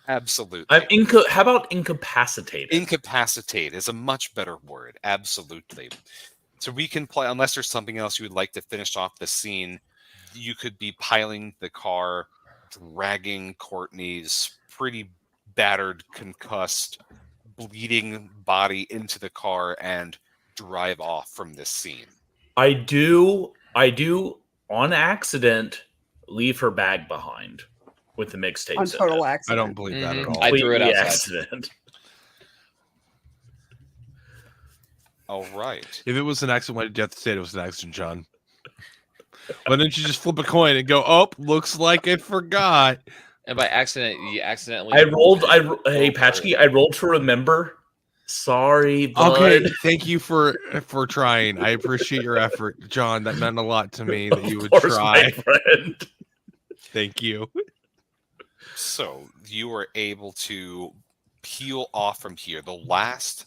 Speaker 4: Absolutely.
Speaker 2: How about incapacitated?
Speaker 4: Incapacitate is a much better word. Absolutely. So we can play, unless there's something else you would like to finish off the scene, you could be piling the car, dragging Courtney's pretty battered, concussed, bleeding body into the car and drive off from this scene.
Speaker 2: I do on accident leave her bag behind with the mixtapes.
Speaker 3: On total accident.
Speaker 6: I don't believe that at all.
Speaker 5: I threw it outside.
Speaker 2: Accident.
Speaker 4: All right.
Speaker 6: If it was an accident, why did you have to say it was an accident, John? Why didn't you just flip a coin and go, oh, looks like I forgot?
Speaker 5: And by accident, you accidentally.
Speaker 2: Hey,
Speaker 5: over.
Speaker 2: Patchkey, I rolled to remember. Sorry, bud.
Speaker 6: Okay, thank you for trying. I appreciate your effort, John. That meant a lot to me that you would
Speaker 2: Of course,
Speaker 6: try.
Speaker 2: my friend.
Speaker 6: Thank you.
Speaker 4: So you were able to peel off from here the last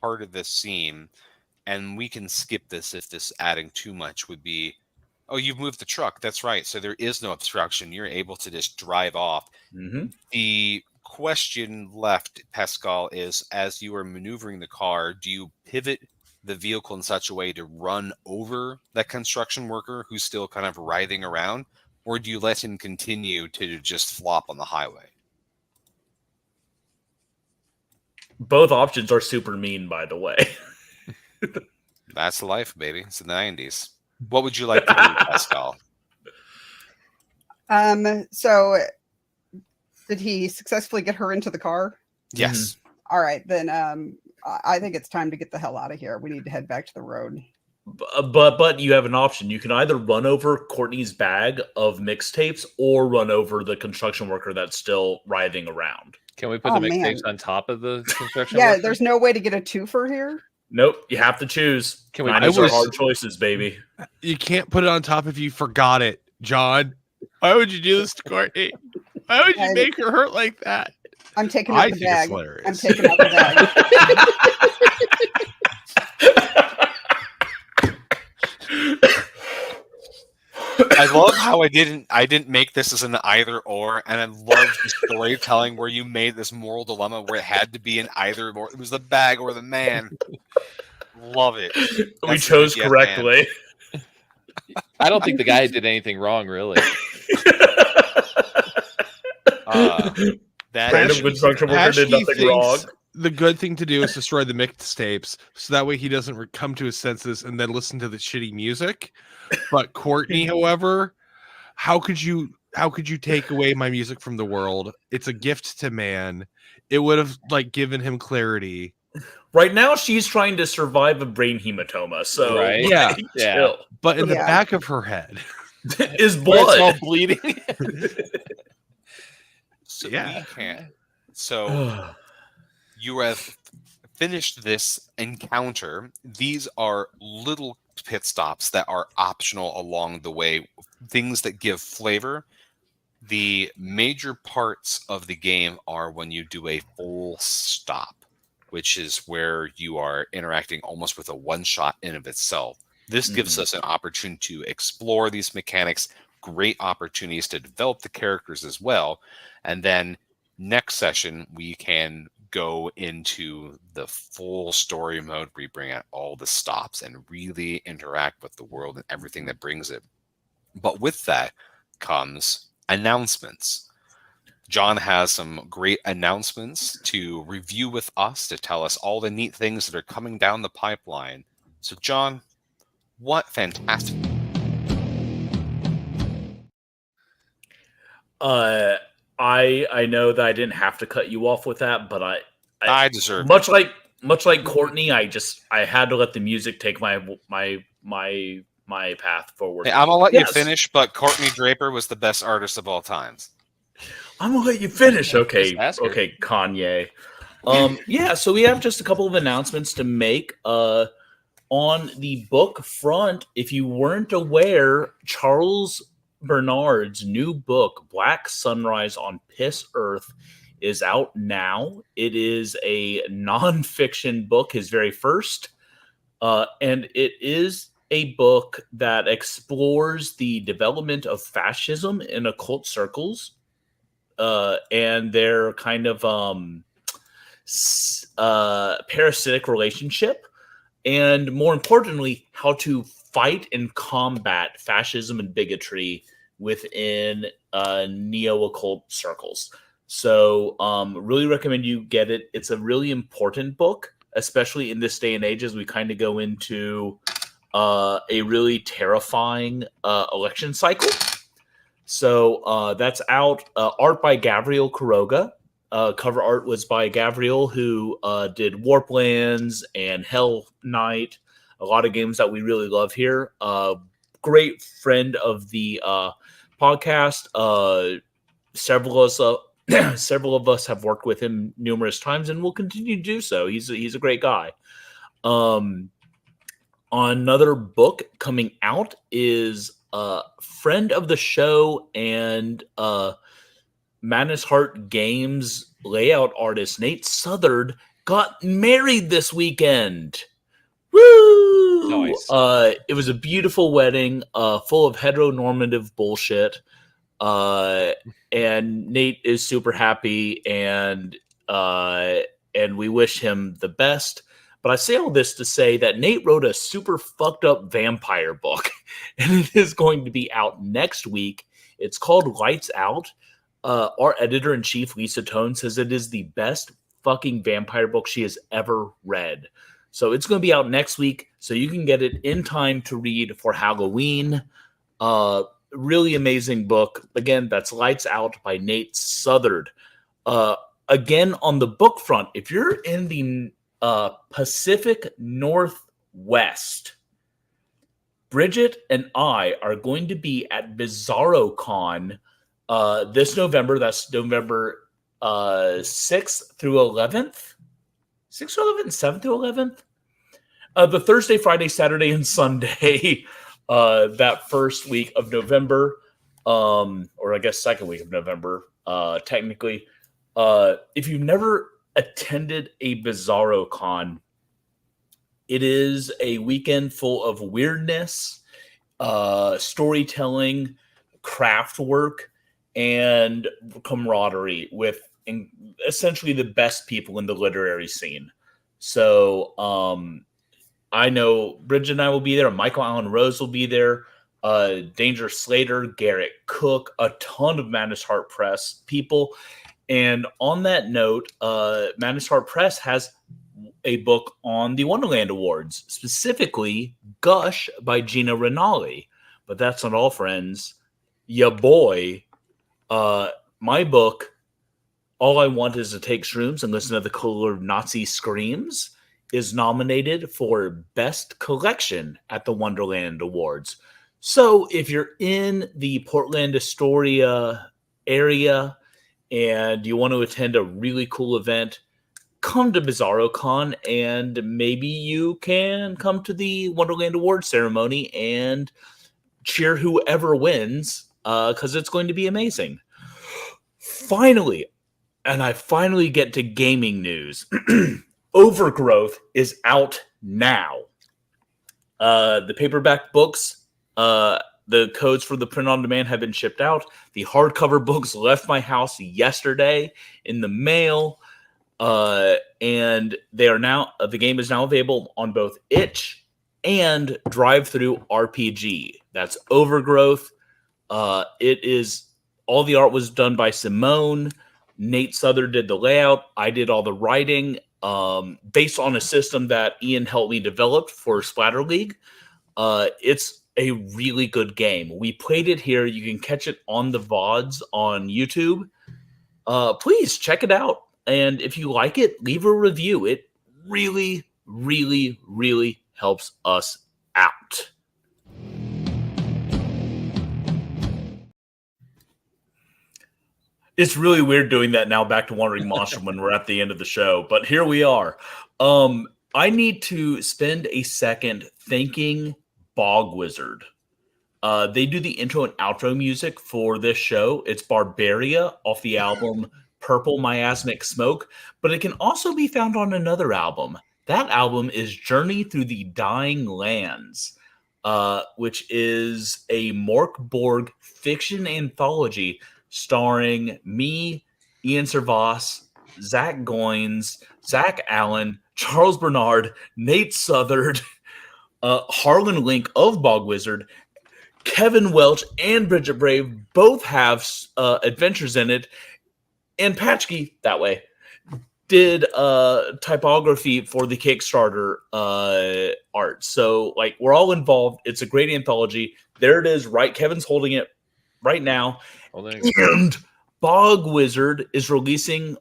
Speaker 4: part of this scene, and we can skip this if this adding too much would be, oh, you've moved the truck. That's right. So there is no obstruction. You're able to just drive off.
Speaker 2: Mm-hmm.
Speaker 4: The question left, Pascal, is as you are maneuvering the car, do you pivot the vehicle in such a way to run over that construction worker who's still kind of writhing around, or do you let him continue to just flop on the highway?
Speaker 2: Both options are super mean, by the way.
Speaker 4: That's life, baby. It's the 90s. What would you like to do, Pascal?
Speaker 3: So did he successfully get her into the car?
Speaker 4: Yes.
Speaker 3: All right, then I think it's time to get the hell out of here. We need to head back to the road.
Speaker 2: But you have an option. You can either run over Courtney's bag of mixtapes or run over the construction worker that's still writhing around.
Speaker 5: Can we put the mixtapes on top of the construction?
Speaker 3: Yeah,
Speaker 5: worker?
Speaker 3: there's no way to get a twofer here.
Speaker 2: Nope, you have to choose.
Speaker 5: Can we?
Speaker 2: These are hard choices, baby.
Speaker 6: You can't put it on top if you forgot it, John. Why would you do this to Courtney? Why would you make her hurt like that?
Speaker 3: I'm taking out the bag. I'm taking out the bag.
Speaker 4: I love how I didn't make this as an either or, and I love the storytelling where you made this moral dilemma where it had to be an either or. It was the bag or the man. Love it.
Speaker 2: We chose correctly.
Speaker 5: I don't think the guy did anything wrong, really.
Speaker 4: That
Speaker 2: random construction worker did nothing wrong.
Speaker 6: The good thing to do is destroy the mixtapes, so that way he doesn't come to his senses and then listen to the shitty music. But Courtney, however, how could you take away my music from the world? It's a gift to man. It would have given him clarity.
Speaker 2: Right now, she's trying to survive a brain hematoma. So
Speaker 5: right?
Speaker 6: Yeah.
Speaker 2: Chill.
Speaker 6: But in the back of her head
Speaker 2: is blood.
Speaker 5: It's all bleeding.
Speaker 4: So we can't. So you have finished this encounter. These are little pit stops that are optional along the way, things that give flavor. The major parts of the game are when you do a full stop, which is where you are interacting almost with a one-shot in of itself. This gives us an opportunity to explore these mechanics, great opportunities to develop the characters as well, and then next session we can go into the full story mode where you bring out all the stops and really interact with the world and everything that brings it. But with that comes announcements. John has some great announcements to review with us, to tell us all the neat things that are coming down the pipeline. So John, what fantastic...
Speaker 2: I know that I didn't have to cut you off with that, but
Speaker 4: I deserve
Speaker 2: much it. Much like Courtney, I had to let the music take my path forward.
Speaker 4: Hey, I'm gonna let you finish, but Courtney Draper was the best artist of all times.
Speaker 2: I'm gonna let you finish. Okay, Kanye. Yeah, so we have just a couple of announcements to make. On the book front, if you weren't aware, Charles Bernard's new book, Black Sunrise on Piss Earth, is out now. It is a nonfiction book, his very first, and it is a book that explores the development of fascism in occult circles, and their kind of parasitic relationship, and more importantly, how to fight and combat fascism and bigotry within neo-occult circles. So really recommend you get it. It's a really important book, especially in this day and age as we kind of go into a really terrifying election cycle. So that's out. Art by Gabriel Quiroga. Cover art was by Gavriel, who did Warplands and Hell Knight, a lot of games that we really love here. Great friend of the podcast. Several of us have worked with him numerous times, and will continue to do so. He's a great guy. Another book coming out is friend of the show and Madness Heart Games layout artist Nate Southard got married this weekend. Woo!
Speaker 5: Nice.
Speaker 2: It was a beautiful wedding, full of heteronormative bullshit. And Nate is super happy, and we wish him the best. But I say all this to say that Nate wrote a super fucked up vampire book, and it is going to be out next week. It's called Lights Out. Our editor-in-chief, Lisa Tone, says it is the best fucking vampire book she has ever read. So it's going to be out next week, so you can get it in time to read for Halloween. Really amazing book. Again, that's Lights Out by Nate Southard. Again, on the book front, if you're in the Pacific Northwest, Bridget and I are going to be at BizarroCon this November. That's November 6th through 11th. 6th through 11th? 7th through 11th? The Thursday, Friday, Saturday, and Sunday, that first week of November, or I guess second week of November, technically. If you've never attended a BizarroCon, it is a weekend full of weirdness, storytelling, craft work, and camaraderie with essentially the best people in the literary scene. So I know Bridget and I will be there. Michael Allen Rose will be there. Danger Slater, Garrett Cook, a ton of Madness Heart Press people. And on that note, Madness Heart Press has a book on the Wonderland Awards, specifically Gush by Gina Rinaldi. But that's not all, friends. Ya boy, my book, All I Want Is to Take Shrooms and Listen to the Colored Nazi Screams, is nominated for Best Collection at the Wonderland Awards. So if you're in the Portland, Astoria area and you want to attend a really cool event, come to BizarroCon, and maybe you can come to the Wonderland Awards ceremony and cheer whoever wins, because it's going to be amazing. Finally, and I finally get to gaming news. Overgrowth is out now. The paperback books, the codes for the print on demand have been shipped out. The hardcover books left my house yesterday in the mail. And they are now, the game is now available on both itch and drive-through RPG. That's Overgrowth. It is, all the art was done by Simone. Nate Southard did the layout. I did all the writing, based on a system that Ian helped me develop for Splatter League. It's a really good game. We played it here. You can catch it on the VODs on YouTube. Please check it out. And if you like it, leave a review. It really, really, really helps us out. It's really weird doing that now, back to Wandering Monster when we're at the end of the show. But here we are. I need to spend a second thanking Bog Wizard. They do the intro and outro music for this show. It's Barbaria off the album Purple Miasmic Smoke, but it can also be found on another album. That album is Journey Through the Dying Lands, which is a Mork Borg fiction anthology starring me, Ian Servas, Zach Goins, Zach Allen, Charles Bernard, Nate Southard, Harlan Link of Bog Wizard, Kevin Welch, and Bridget Brave both have adventures in it. And Patchkey, that way, did typography for the Kickstarter art. So, like, we're all involved. It's a great anthology. There it is, right? Kevin's holding it right now.
Speaker 5: Oh, thanks.
Speaker 2: And Bog Wizard is releasing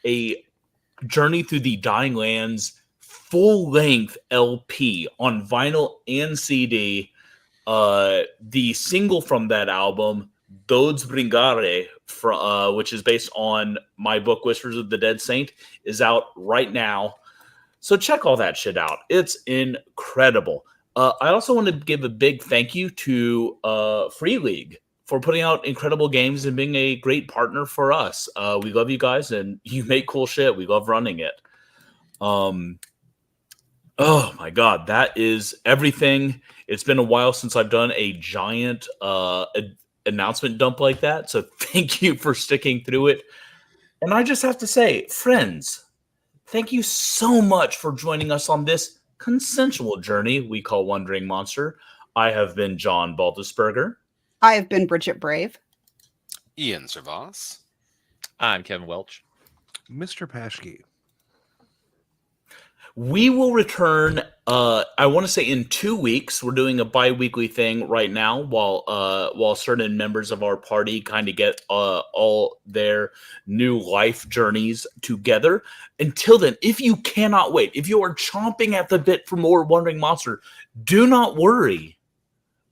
Speaker 2: a Journey Through the Dying Lands full-length LP on vinyl and CD. The single from that album, Dodes Bringare, which is based on my book Whispers of the Dead Saint, is out right now. So check all that shit out. It's incredible. I also want to give a big thank you to Free League for putting out incredible games and being a great partner for us. We love you guys, and you make cool shit. We love running it. Oh my God, that is everything. It's been a while since I've done a giant announcement dump like that. So thank you for sticking through it. And I just have to say, friends, thank you so much for joining us on this consensual journey we call Wandering Monster. I have been John Baldisberger.
Speaker 3: I have been Bridget Brave.
Speaker 4: Ian Servas.
Speaker 5: I'm Kevin Welch.
Speaker 6: Mr. Paschke.
Speaker 2: We will return, I want to say in 2 weeks. We're doing a bi-weekly thing right now while certain members of our party kind of get all their new life journeys together. Until then, if you cannot wait, if you are chomping at the bit for more Wandering Monster, do not worry.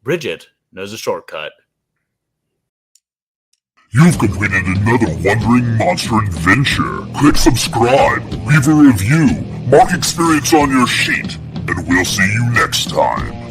Speaker 2: Bridget knows a shortcut.
Speaker 1: You've completed another Wandering Monster adventure. Click subscribe, leave a review, mark experience on your sheet, and we'll see you next time.